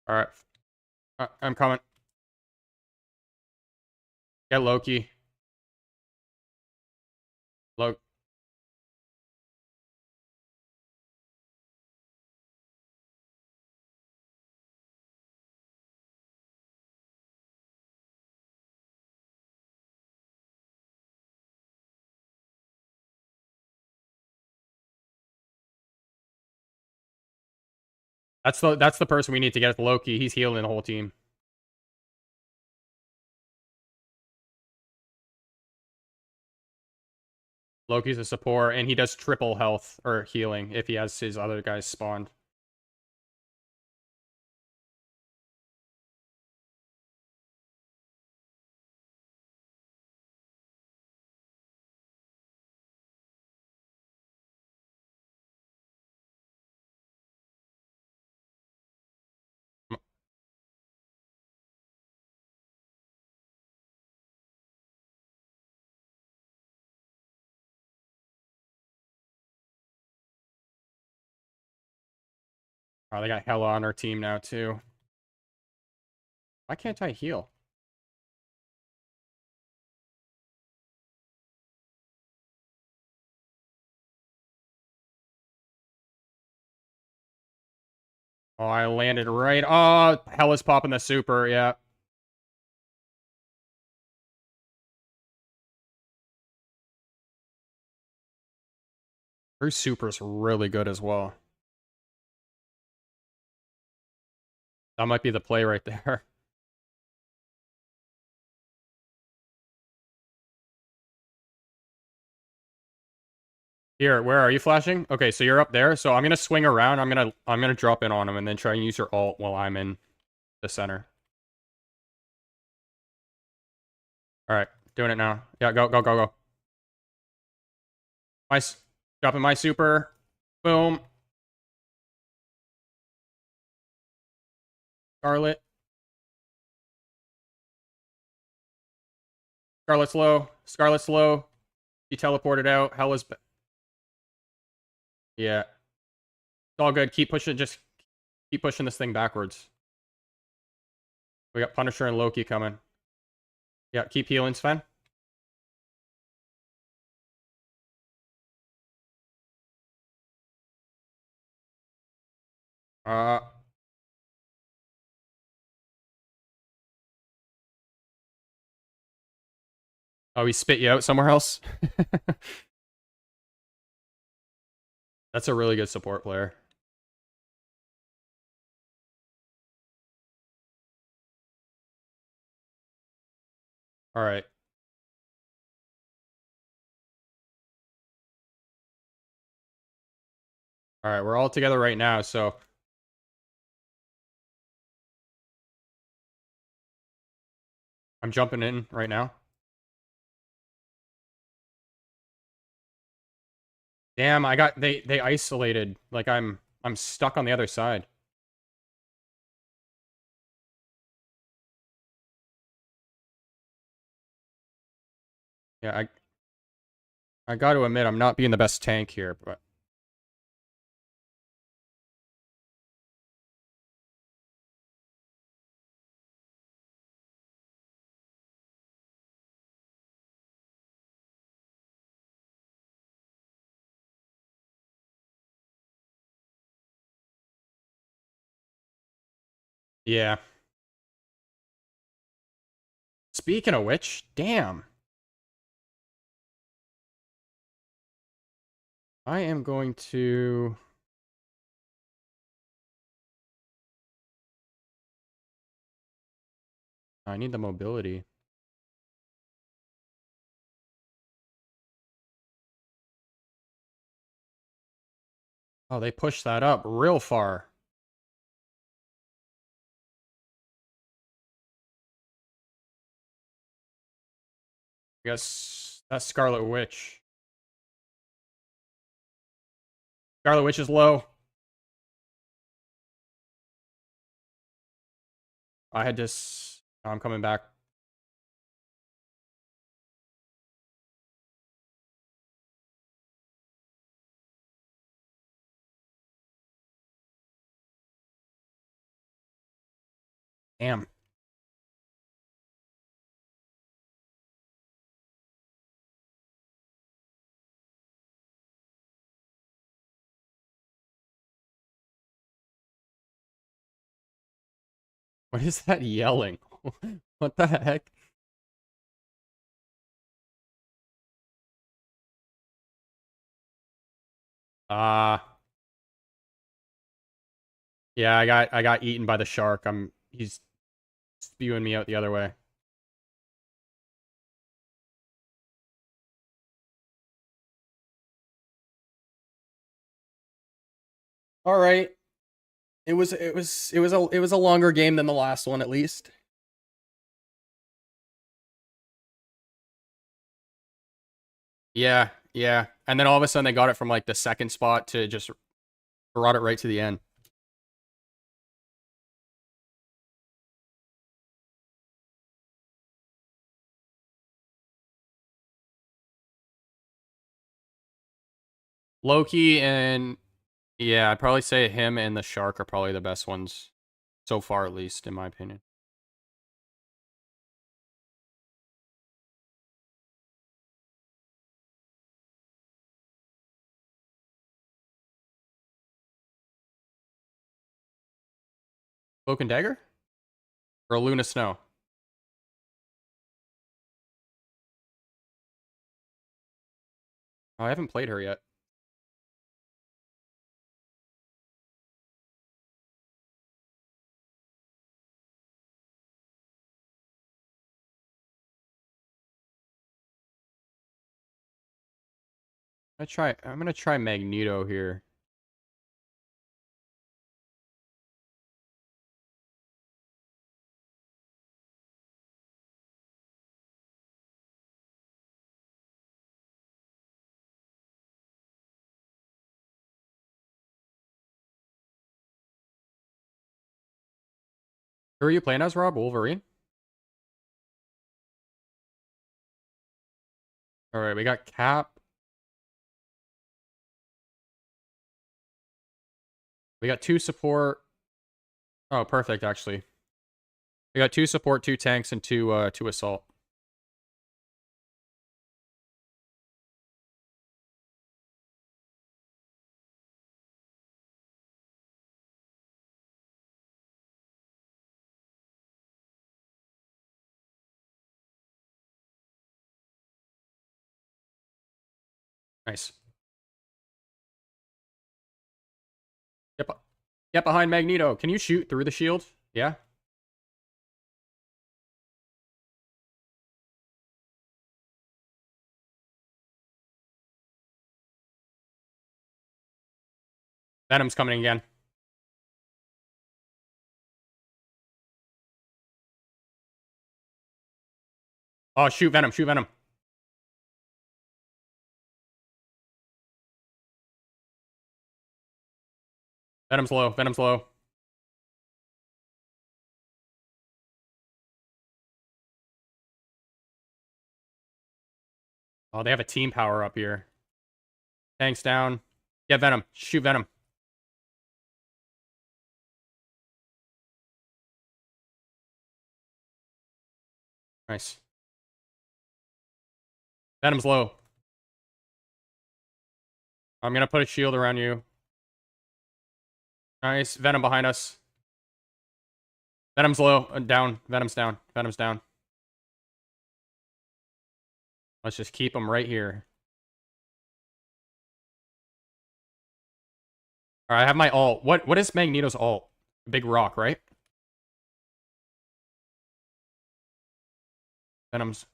Alright. I'm coming. Get Loki. Loki. That's the person we need to get at Loki. He's healing the whole team. Loki's a support, and he does triple health or healing if he has his other guys spawned. Oh, they got Hela on our team now, too. Why can't I heal? Oh, I landed right. Oh, Hela's popping the super, yeah. Her super's really good as well. That might be the play right there. Here, where are you flashing? Okay, so you're up there. So I'm gonna swing around. I'm gonna drop in on him and then try and use your ult while I'm in the center. All right, doing it now. Yeah, go, go, go, go. Dropping my super. Boom. Scarlet. Scarlet's low. Scarlet's low. She teleported out. Hela's... Yeah. It's all good. Keep pushing. Just keep pushing this thing backwards. We got Punisher and Loki coming. Yeah, keep healing, Sven. Uh. Oh, he spit you out somewhere else? That's a really good support player. All right. All right, we're all together right now, so I'm jumping in right now. Damn, I got they isolated. Like I'm stuck on the other side. Yeah, I got to admit I'm not being the best tank here, but yeah. Speaking of which, damn. I am going to I need the mobility. Oh, they pushed that up real far. I guess that's Scarlet Witch. Scarlet Witch is low. I had just I'm coming back. Damn. What is that yelling? What the heck? Yeah, I got eaten by the shark. He's spewing me out the other way. All right. It was a longer game than the last one at least. Yeah, yeah. And then all of a sudden they got it from like the second spot to just brought it right to the end. Loki and yeah, I'd probably say him and the shark are probably the best ones so far, at least in my opinion. Cloak and Dagger or Luna Snow? Oh, I haven't played her yet. I'm gonna try Magneto here. Who are you playing as, Rob? Wolverine? Alright, we got Cap. We got 2 support. Oh, perfect, actually. We got 2 support, 2 tanks, and 2 assault. Nice. Get behind Magneto. Can you shoot through the shield? Yeah. Venom's coming again. Oh, shoot Venom, shoot Venom. Venom's low, Venom's low. Oh, they have a team power up here. Tanks down. Get Venom. Shoot Venom. Nice. Venom's low. I'm gonna put a shield around you. Nice. Venom behind us. Venom's low. Down. Venom's down. Venom's down. Let's just keep him right here. Alright, I have my ult. What is Magneto's ult? Big rock, right? Venom's...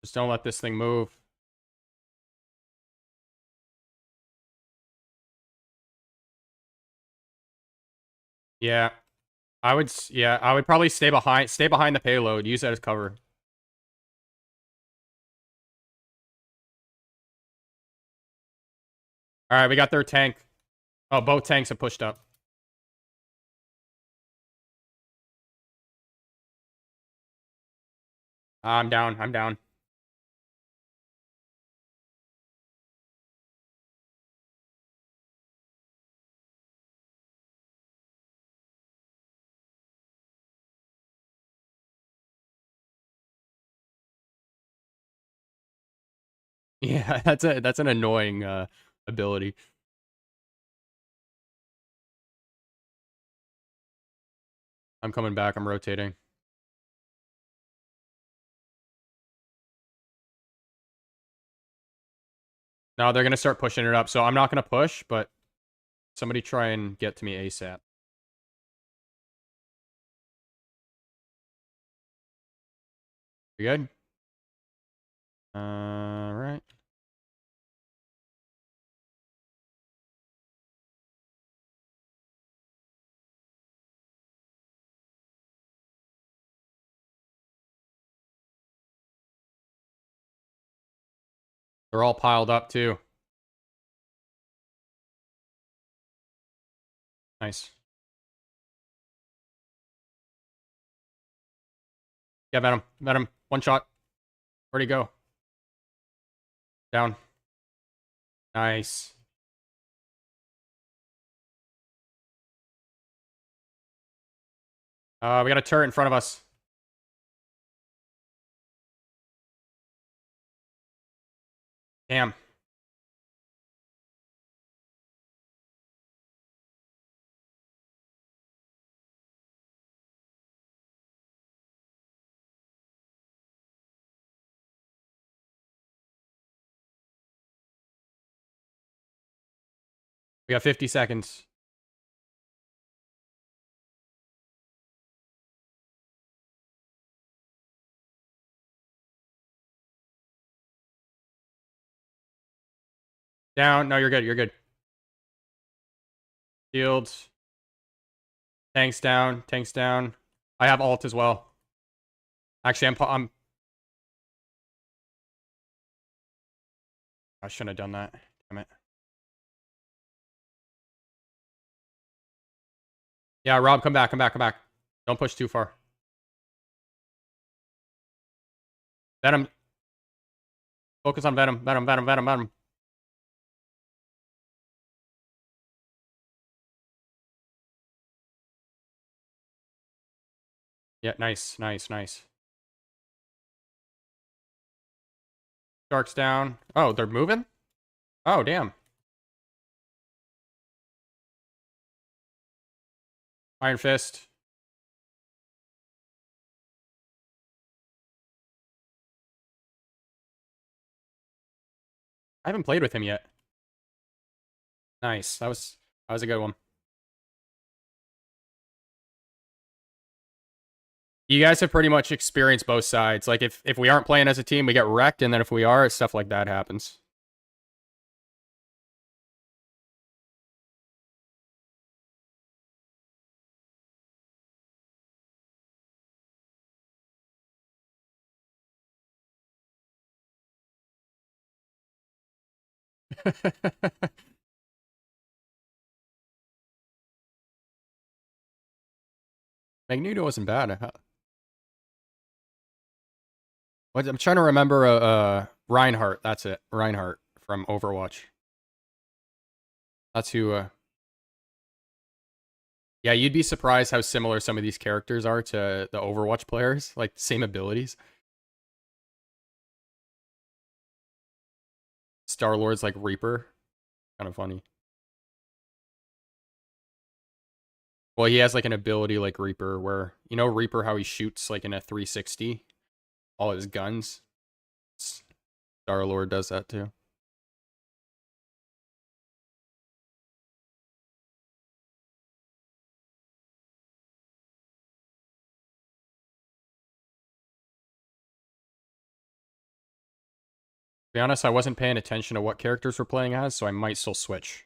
Just don't let this thing move. Yeah. I would probably stay behind the payload, use that as cover. Alright, we got their tank. Oh, both tanks have pushed up. I'm down, I'm down. Yeah, that's an annoying ability. I'm coming back, I'm rotating. No, they're gonna start pushing it up, so I'm not gonna push, but somebody try and get to me ASAP. You good? Right. They're all piled up too. Nice. Yeah, Venom. Venom. One shot. Where'd he go? Down. Nice. We got a turret in front of us. Damn. We got 50 seconds. Down. No, you're good. You're good. Shields. Tanks down. Tanks down. I have ult as well. Actually, I shouldn't have done that. Damn it. Yeah, Rob, come back. Come back. Come back. Don't push too far. Venom. Focus on Venom. Venom. Venom. Venom. Venom. Yeah, nice, nice, nice. Shark's down. Oh, they're moving? Oh, damn. Iron Fist. I haven't played with him yet. Nice. That was a good one. You guys have pretty much experienced both sides. Like if we aren't playing as a team, we get wrecked, and then if we are, stuff like that happens. Magneto wasn't bad. I'm trying to remember Reinhardt. That's it. Reinhardt from Overwatch. That's who yeah, you'd be surprised how similar some of these characters are to the Overwatch players, like same abilities. Star-Lord's like Reaper. Kind of funny. Well, he has like an ability like Reaper where, you know Reaper, how he shoots like in a 360? All his guns. Star-Lord does that too. To be honest, I wasn't paying attention to what characters we're playing as, so I might still switch.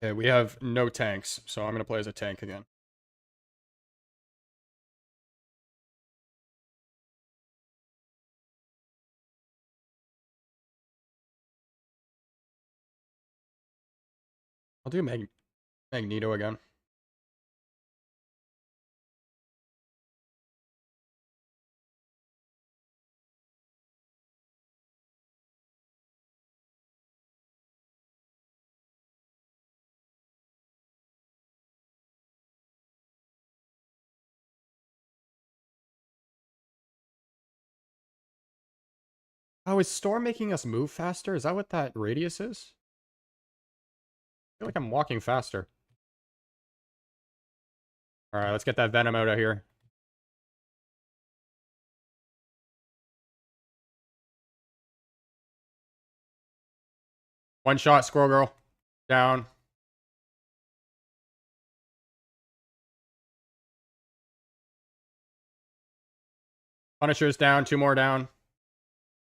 Okay, we have no tanks, so I'm going to play as a tank again. I'll do Magneto again. Oh, is Storm making us move faster? Is that what that radius is? I feel like I'm walking faster. Alright, let's get that Venom out of here. One shot, Squirrel Girl. Down. Punisher's down, 2 more down.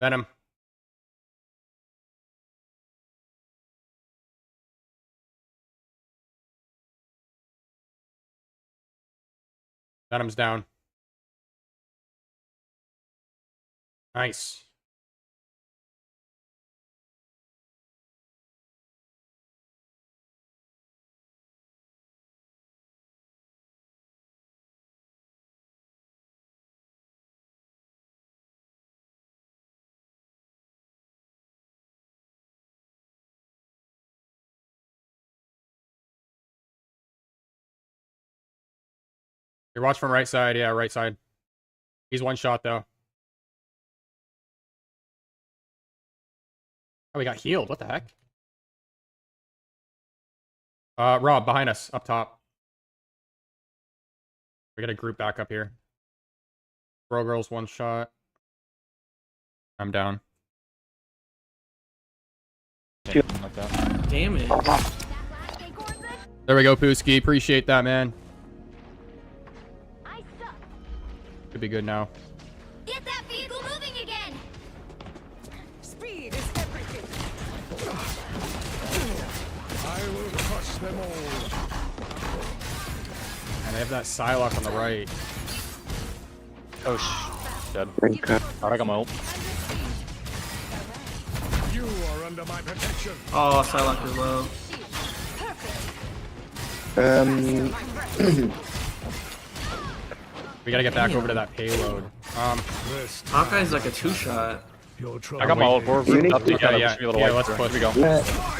Venom. Venom's down. Nice. You're watching from right side. Yeah, right side. He's one shot, though. Oh, we got healed. What the heck? Rob, behind us. Up top. We got a group back up here. Bro Girl's one shot. I'm down. Damn it. There we go, Pooski. Appreciate that, man. Could be good now. Get that vehicle moving again! Speed is everything! I will crush them all. And they have that Psylocke on the right. Oh, dead. Alright, I got my ult. You are under my protection. Oh, Psylocke is low. We gotta get back over to that payload. Hawkeye's like a 2-shot. I got my ult. We're grouped up Yeah, together. yeah, Just be a little yeah, white. let's push. Here we go.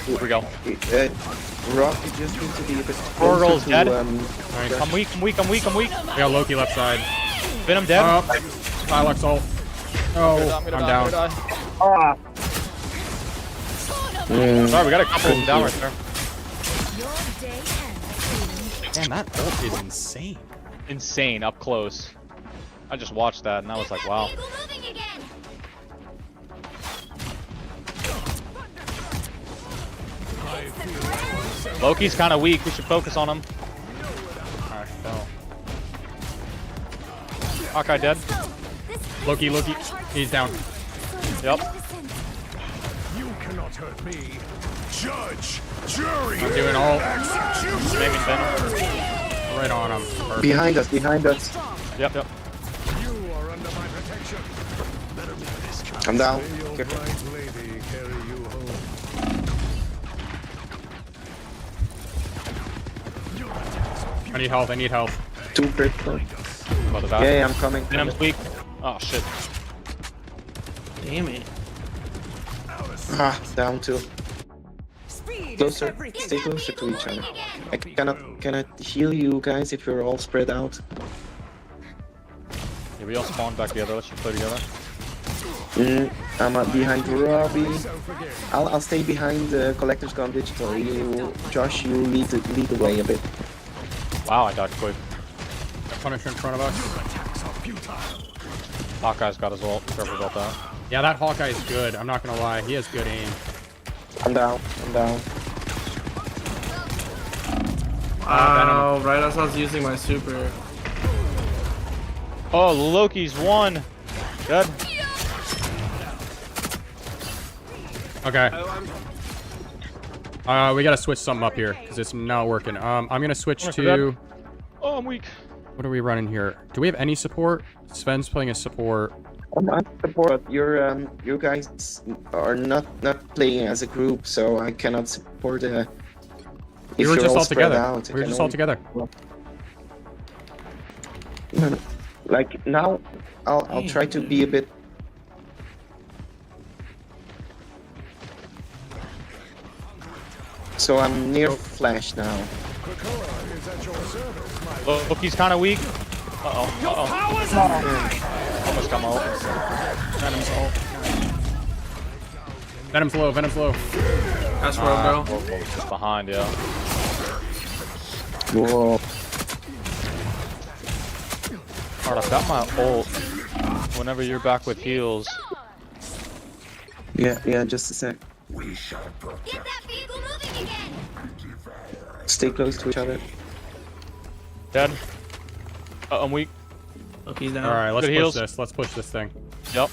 Here we go. Rock, you just need to be a bit Poor girl's dead. Nice. I'm weak. We got Loki left side. Venom dead. Psylocke's ult. Oh, I'm gonna I'm die, down. I'm gonna die. Ah. Sorry, we got a couple of them down right there. Your day ends. Damn, that ult is insane. Insane, up close. I just watched that and I was like, wow. Vehicle moving again. Loki's kind of weak. We should focus on him. Alright, fell. Hawkeye dead. Loki, he's down. Yep. You cannot hurt me. Judge, jury, I'm doing all executioner. Maybe Venom. right on him. Perfect. Behind us, behind us. Yep, yep. You are under my protection. Better make this count. I'm down. May your Careful. bright lady carry you home. I need health, I need health. 2 critical. About to die. Yeah, I'm coming. Venom's weak. Oh shit. Damn it. Ah, down 2. Closer. Stay closer to each other. I cannot heal you guys if you're all spread out. Yeah, we all spawned back together. Let's just play together. I'm behind Robbie. I'll stay behind the Collector's Gun Digital. You, Josh, you lead the way a bit. Wow, I died quick. Punisher in front of us. Hawkeye's got his ult. Careful about that. Yeah, that Hawkeye is good. I'm not gonna lie. He has good aim. I'm down. I'm down. Wow, right as I was using my super. Oh, Loki's won. Good. Okay. We gotta switch something up here because it's not working. I'm gonna switch to. Oh, I'm weak. What are we running here? Do we have any support? Sven's playing a support. I'm support. You guys are not playing as a group, so I cannot support. We were just all spread together. out, I We were can just all only- together. Like now, I'll try to be a bit. So I'm near Flash now. Krakoa is at your service, my Loki's kind of weak. Uh-oh. Almost got my ult. Venom's ult. Venom's low. Venom's low. That's where I'll go. Just behind, yeah. Whoa. Alright, I've got my ult. Whenever you're back with heals. Yeah, just a sec. Get that vehicle moving again. Stay close to each other. Dead. I'm weak. Loki's down. All right, let's Good push heals. this. Let's push this thing. Yep.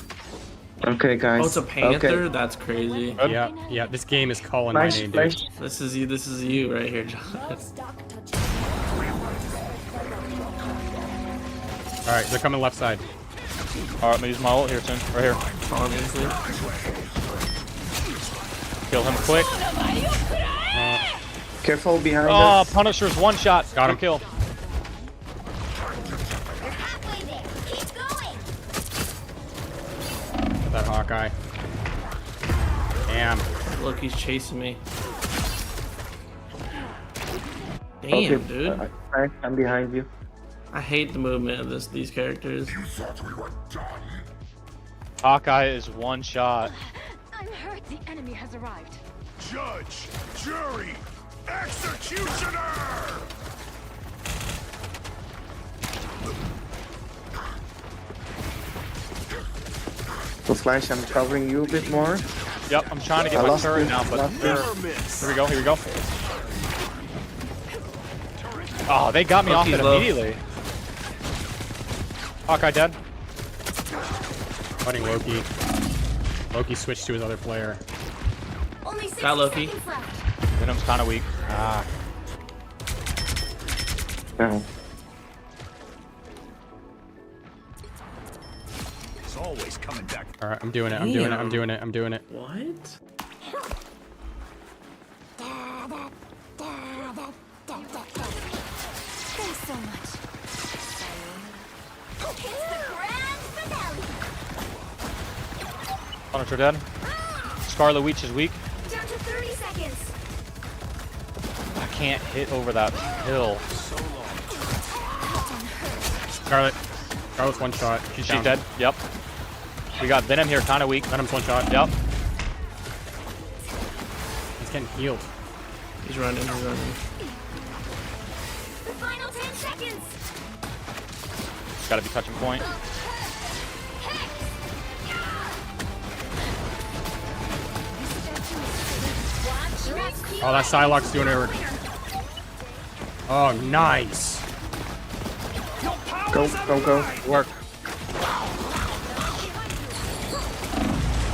Okay, guys. Oh, it's a panther? Okay. That's crazy. Good. Yeah. This game is calling my Flash, name, dude. Flash. This is you right here, John. All right, they're coming left side. Alright, I'm gonna use my ult here soon. Right here. Obviously. Kill him quick. Careful behind Oh, us. Punisher's one shot. Got him. Good kill. You're halfway there. Keep going. Get that Hawkeye. Damn. Loki's chasing me. Damn, Okay, dude. Flash, I'm behind you. I hate the movement of these characters. Hawkeye is one shot. I'm hurt. The enemy has arrived. judge, jury, executioner! So Flash, I'm covering you a bit more. Yep, I'm trying to get I my lost turret it, now, but lost here we go, here we go. Oh, they got me off Loki's it low. immediately. Hawkeye dead. Fighting Loki. Loki switched to his other player. Only 60 Got Loki. seconds left. Venom's kind of weak. Ah. No. It's always coming back. All right, I'm doing it. I'm doing it. I'm doing it. I'm doing it. What? Thanks so much. It's the grand finale. Punisher dead. Scarlet Witch is weak. Down to 30 seconds. I can't hit over that hill. Scarlet. Scarlet's one shot. She's Down. dead. Yep. We got Venom here, kind of weak. Venom's one shot. Yep. He's getting healed. He's running. He's running. The final 10 seconds. Gotta be touching point. Oh, that Psylocke's doing it. Oh, nice. Go, go, go. Work.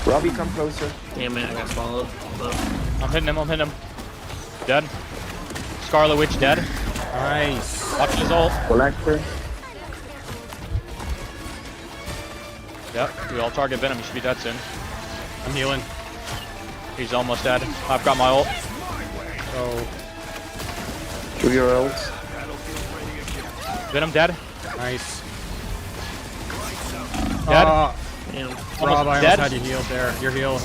Robbie, come closer. Damn it, I got swallowed. Look. I'm hitting him. I'm hitting him. Dead. Scarlet Witch dead. Nice. Watch his ult. Collector. Yep. We all target Venom. He should be dead soon. I'm healing. He's almost dead. I've got my ult. Oh, Do your ult. Venom dead. nice. Dead. Damn. Rob, I dead. almost had you healed there. You're healed.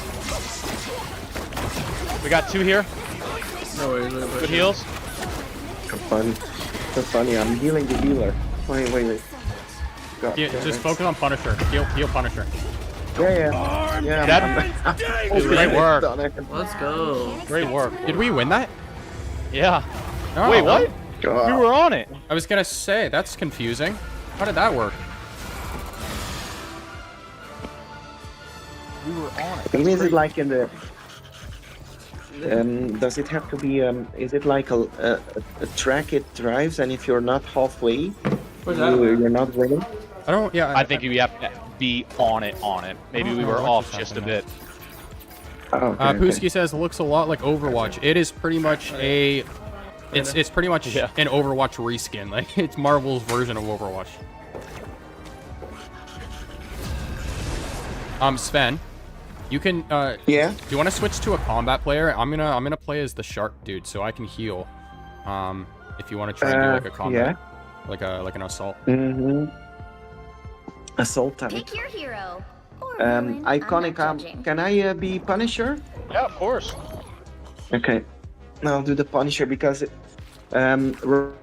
We got 2 here. No worries. Good heals. So funny. I'm healing the healer. Wait. God, Yeah, damn just it. focus on Punisher. Heal Punisher. Yeah. Dead. I'm Great work. done it. Let's go. Great work. Did we win that? Yeah. No. Wait, what? God. We were on it. I was gonna say, that's confusing. How did that work? We were on it. Maybe is it like in the? Does it have to be? Is it like a track it drives, and if you're not halfway, Where's that? you're not winning? I don't, yeah. I think you have to be on it. Maybe we were what off just just a happened bit. Oh, okay, Pooski says, looks a lot like Overwatch. It is pretty much a... It's pretty much Yeah. an Overwatch reskin. Like, it's Marvel's version of Overwatch. Sven, you can, Yeah. do you want to switch to a combat player? I'm gonna play as the shark dude, so I can heal. If you want to try and do like a combat, like an assault. Mm-hmm. Assault type. Pick your hero. Or villain. I'm Iconic. not judging. Can I be Punisher? Yeah, of course. Okay. I'll do the Punisher because What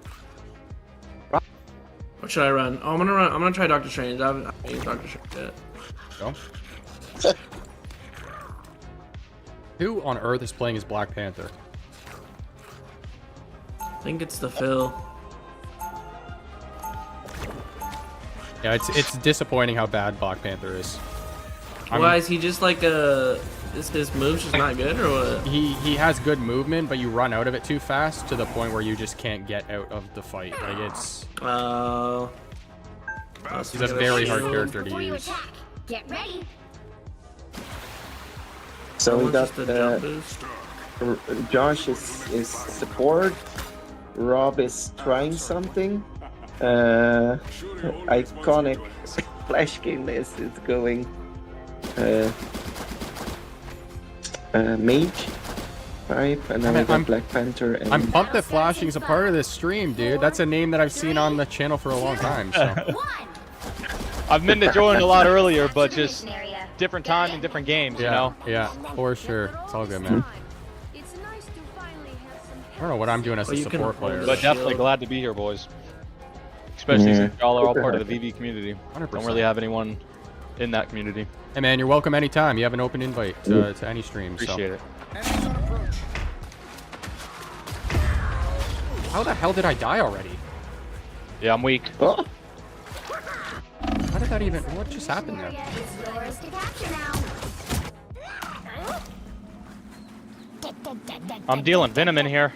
should I run? Oh, I'm gonna try Doctor Strange. I haven't used Doctor Strange yet. Go. Who on earth is playing as Black Panther? I think it's the Phil. Yeah, it's disappointing how bad Black Panther is. Why is he just like is his moves just not good or what? He has good movement, but you run out of it too fast to the point where you just can't get out of the fight. Like it's he's a very hard character to Before you use. attack, get ready. So we got the jump boost. Josh is support. Rob is trying something. Iconic Flash game is going. Mage type, and then we got Black Panther. And I'm pumped that Flashing's a part of this stream, dude. That's a name that I've seen on the channel for a long time. So I've meant to join a lot earlier, but just different time and different games, you know? Yeah, for sure. It's all good, man. It's nice to finally have some I don't know what I'm doing as a you can support player. hold But definitely glad to be here, boys. Especially since y'all are all part of the VV community. 100%. Don't really have anyone in that community. Hey man, you're welcome anytime. You have an open invite to any stream. Appreciate it. How the hell did I die already? Yeah, I'm weak. Oh, How did that even? What just happened there? It's yours to capture now. I'm dealing Venom in here.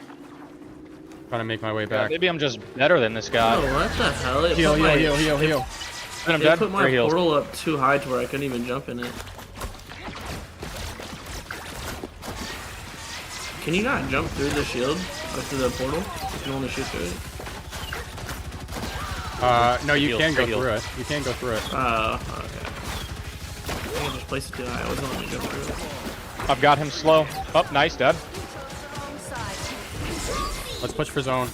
Trying to make my way back. Maybe I'm just better than this guy. Oh, what the hell? It Heal, put my- heal. Venom It dead. put my 3 heals. portal up too high to where I couldn't even jump in it. Can you not jump through the shield? Or through the portal? You can only shoot through it? No, you Heal, can go heal. through it. You can go through it. Oh, okay. I just placed it too high. I wasn't letting me jump through it. I've got him slow. Oh, nice, dead. Let's push for zone.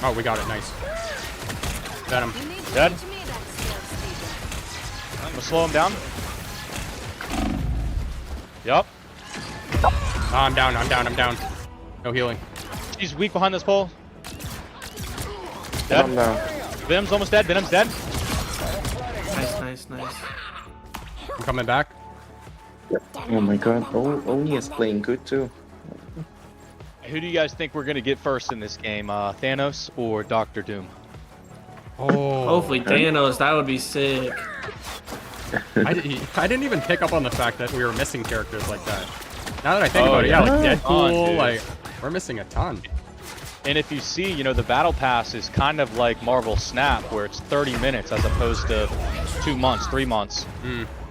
Oh, we got it. Nice. Venom. Dead. I'm gonna slow him down. Yup. Oh, I'm down. No healing. He's weak behind this pole. Dead. calm down. Venom's almost dead. Venom's dead. Nice. I'm coming back. Oh my god, Oni is playing good too. Who do you guys think we're gonna get first in this game? Thanos or Doctor Doom? Oh. Hopefully Thanos. That would be sick. I didn't even pick up on the fact that we were missing characters like that. Now that I think about it, yeah, like Deadpool, like we're missing a ton. And if you see, you know, the battle pass is kind of like Marvel Snap, where it's 30 minutes as opposed to 2 months, 3 months.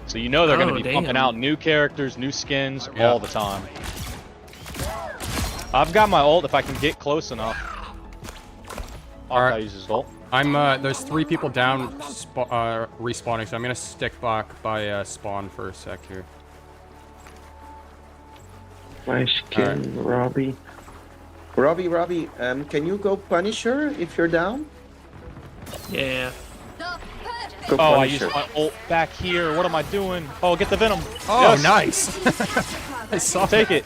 So you know they're going to be pumping out new characters, new skins all the time. I've got my ult if I can get close enough. Alright, uses ult. I'm there's 3 people down respawning, so I'm gonna stick back by spawn for a sec here. Flash kill Robbie. Robbie, can you go Punisher if you're down? Yeah. Go Oh, I Punisher. used my ult back here. What am I doing? Oh, get the Venom. Oh, Yes. nice. I saw Take it.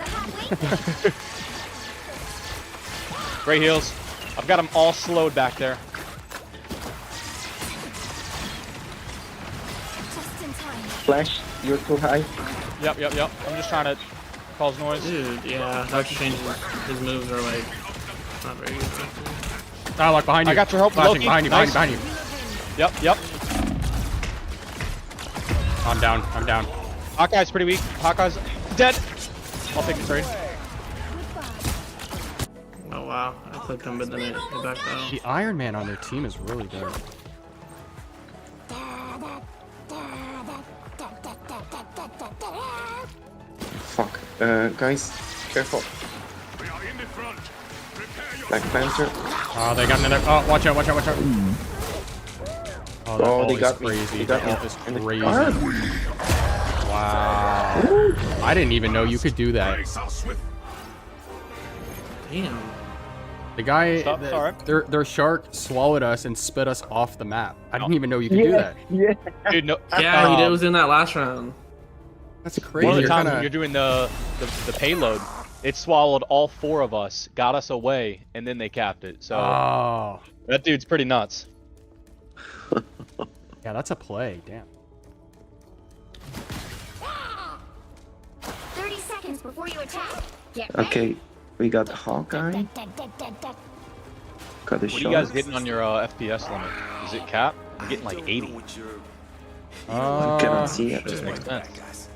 Great heals. I've got them all slowed back there. Flash, you're too high. Yep. I'm just trying to cause noise. Dude, yeah. Doctor Strange's his moves are like not very good. Ah, like behind you. I got your help, Flashing, Loki. behind you, Nice. behind you. Yep. I'm down. Hawkeye's pretty weak. Hawkeye's dead. I'll take the trade. Oh wow, I clicked him, but then it backed out. The Iron Man on their team is really good. Fuck. Guys, careful. Black Panther. Oh, they got another. Oh, watch out. Oh, that ult they is got me. crazy. They got That ult me. is In the crazy. car. Wow. I didn't even know you could do that. Damn. The guy, Stop, sorry. their shark swallowed us and spit us off the map. I didn't even know you could do that. Dude, no. Yeah, he did. Was in that last round. That's crazy. One of the You're times kinda- when you're doing the payload, it swallowed all 4 of us, got us away, and then they capped it. So Oh. that dude's pretty nuts. Yeah, that's a play. Damn. 30 seconds before you attack. Get ready. Okay, we got Hawkeye. Got a What shot. are you guys getting on your FPS limit? Is it cap? I'm getting like 80. Cannot see it. Doesn't make sense.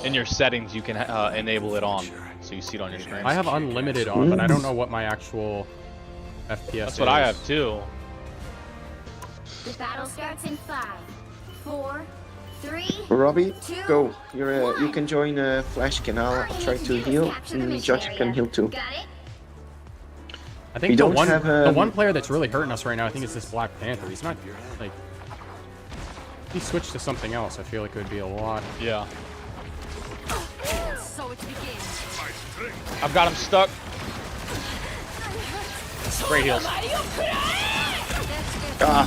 In your settings, you can enable it on, so you see it on your screen. I have unlimited on, but I don't know what my actual FPS That's what I have too. The battle starts in 5, 4, 3. Robbie, 2, go. You can join Flash canal. I'll try to heal. Josh can heal too. Got it? I think We the don't one, have, the one player that's really hurting us right now, I think, is this Black Panther. He's not, like... If he switched to something else, I feel like it would be a lot. Yeah. So it begins. I've got him stuck. Great heals.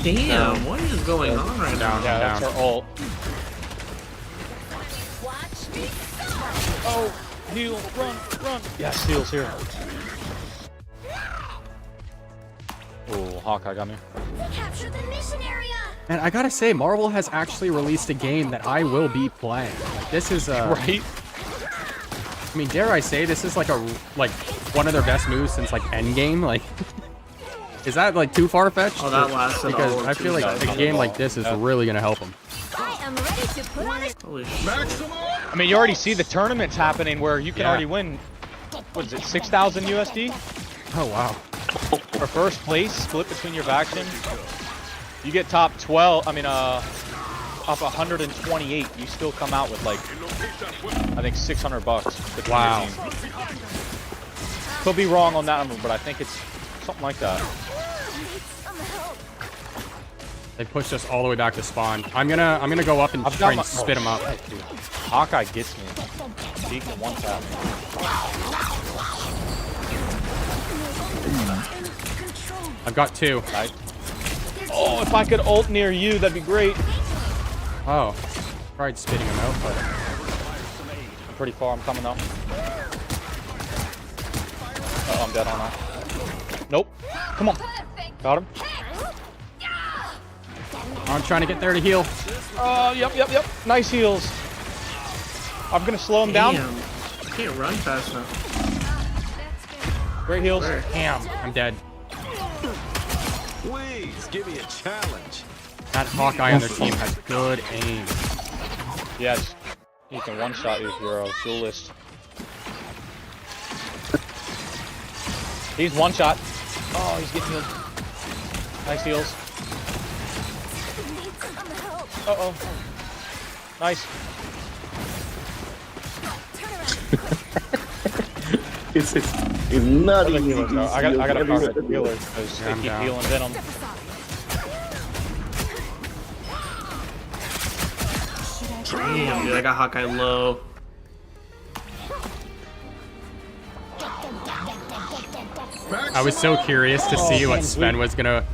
Damn, what is going on right now? Yeah, that's our ult. Watch me. Oh, heal, run. Yes, heal's here. Oh, Hawkeye got me. Capture the mission area. And I gotta say, Marvel has actually released a game that I will be playing. Like, this is Right? I mean, dare I say, this is like one of their best moves since like Endgame. Like, is that like too far fetched? Oh, that lasted Because all I feel like seasons. a game like this is really gonna help them. I am ready to put on a Holy shit. I mean, you already see the tournaments happening where you can Yeah. already win, what is it, 6,000 USD? Oh wow. For first place, split between your faction. You get top 12, up 128, you still come out with like, I think $600 between your Wow. team. Could be wrong on that number, but I think it's something like that. They pushed us all the way back to spawn. I'm gonna go up and I've try got and spit them up. Hawkeye gets me. He can one tap me. I've got 2. Right? Oh, if I could ult near you, that'd be great. Oh, tried spitting them out, but I'm pretty far, I'm coming up. Oh, I'm dead on that. Nope. Come on. Got him. I'm trying to get there to heal. Oh, yep. Nice heals. I'm gonna slow him down. Damn. I can't run fast enough. Great heals. Damn, I'm dead. Please give me a challenge. That Hawkeye on their team has good aim. Yes. He can one-shot you if you're a duelist. He's one-shot. Oh, he's getting healed. Nice heals. Uh-oh. Nice. It's not easy. I gotta power the healer because they I'm keep down. healing Venom. Damn, dude, I got Hawkeye low. I was so curious to see what Sven was gonna,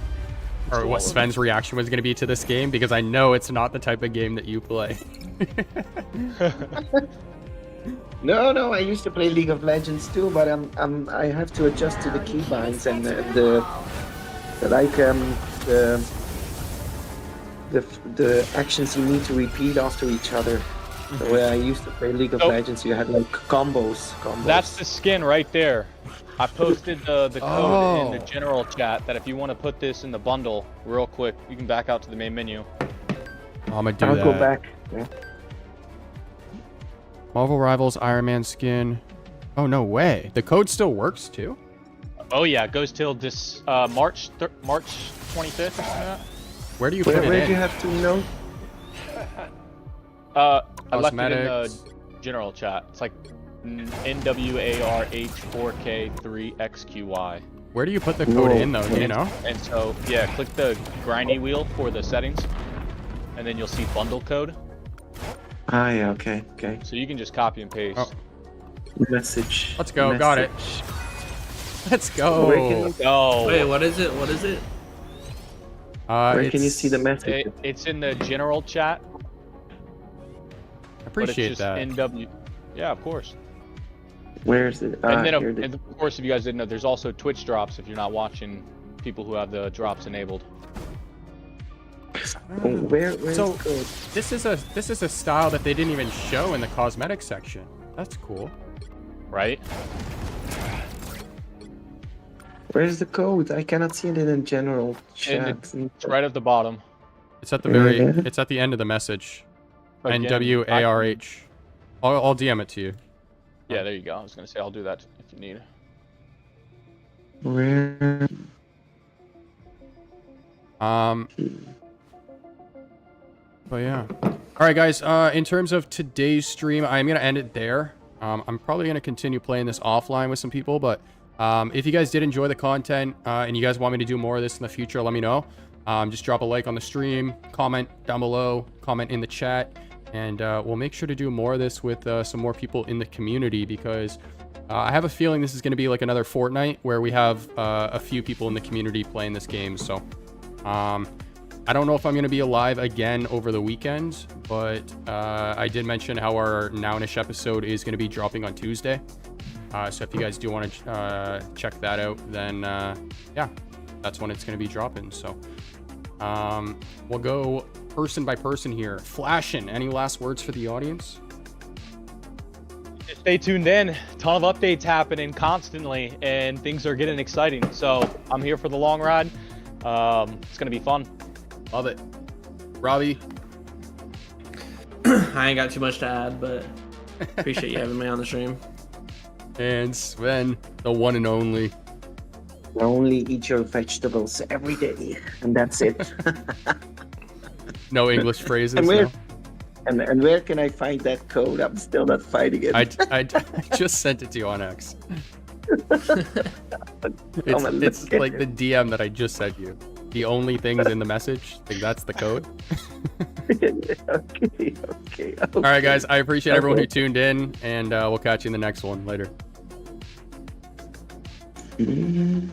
or what Sven's reaction was gonna be to this game, because I know it's not the type of game that you play. No, I used to play League of Legends too, but I have to adjust to the keybinds and the actions you need to repeat after each other. So when I used to play League of Legends, you had like combos. That's the skin right there. I posted the code in the general chat that if you want to put this in the bundle real quick, you can back out to the main menu. I'm gonna do I'll that. go back. Yeah. Marvel Rivals Iron Man skin. Oh, no way. The code still works too? Oh yeah, it goes till this March 25th or something like that. Where do you put it Where in? do you have to know? I left it in Cosmetics. the general chat. It's like NWARH4K3XQY. Where do you put the code Whoa. in though, do you know? And so, yeah, click the grindy wheel for the settings, and then you'll see bundle code. Ah, yeah, okay. So you can just copy and paste. Oh. Message. Let's go, got it. Let's go. Where can you, Oh, Wait, what is it? What is it? where can you it's- see the message? it's in the general chat. Appreciate but it's just that. NW. Yeah, of course. Where is it? And then, here it is. and of course, if you guys didn't know, there's also Twitch drops if you're not watching people who have the drops enabled. Oh, where's So- the code? This is a style that they didn't even show in the cosmetics section. That's cool. Right? Where's the code? I cannot see it in the general In chat. It's right at the bottom. It's at the very. Yeah. It's at the end of the message. Again, NWARH. I'll DM it to you. Yeah, there you go. I was gonna say I'll do that if you need. Where? But yeah. All right, guys. In terms of today's stream, I'm gonna end it there. I'm probably gonna continue playing this offline with some people, but if you guys did enjoy the content and you guys want me to do more of this in the future, let me know. Just drop a like on the stream, comment down below, comment in the chat, and we'll make sure to do more of this with some more people in the community, because I have a feeling this is going to be like another Fortnite where we have a few people in the community playing this game. So I don't know if I'm going to be alive again over the weekend, but I did mention how our Nownish episode is going to be dropping on Tuesday. So if you guys do want to check that out, then yeah, that's when it's going to be dropping. So we'll go person by person here. Flashin', any last words for the audience? Stay tuned in. Ton of updates happening constantly, and things are getting exciting. So I'm here for the long ride. It's gonna be fun. Love it. Robbie? I ain't got too much to add, but appreciate you having me on the stream. And Sven, the one and only. Only eat your vegetables every day, and that's it. No English phrases. And where, no? and where can I find that code? I'm still not finding it. I just sent it to you on X. Come It's look at like it. the DM that I just sent you. The only things in the message, I think that's the code. okay. All right, guys. I appreciate everyone who tuned in, and we'll catch you in the next one later. Mm.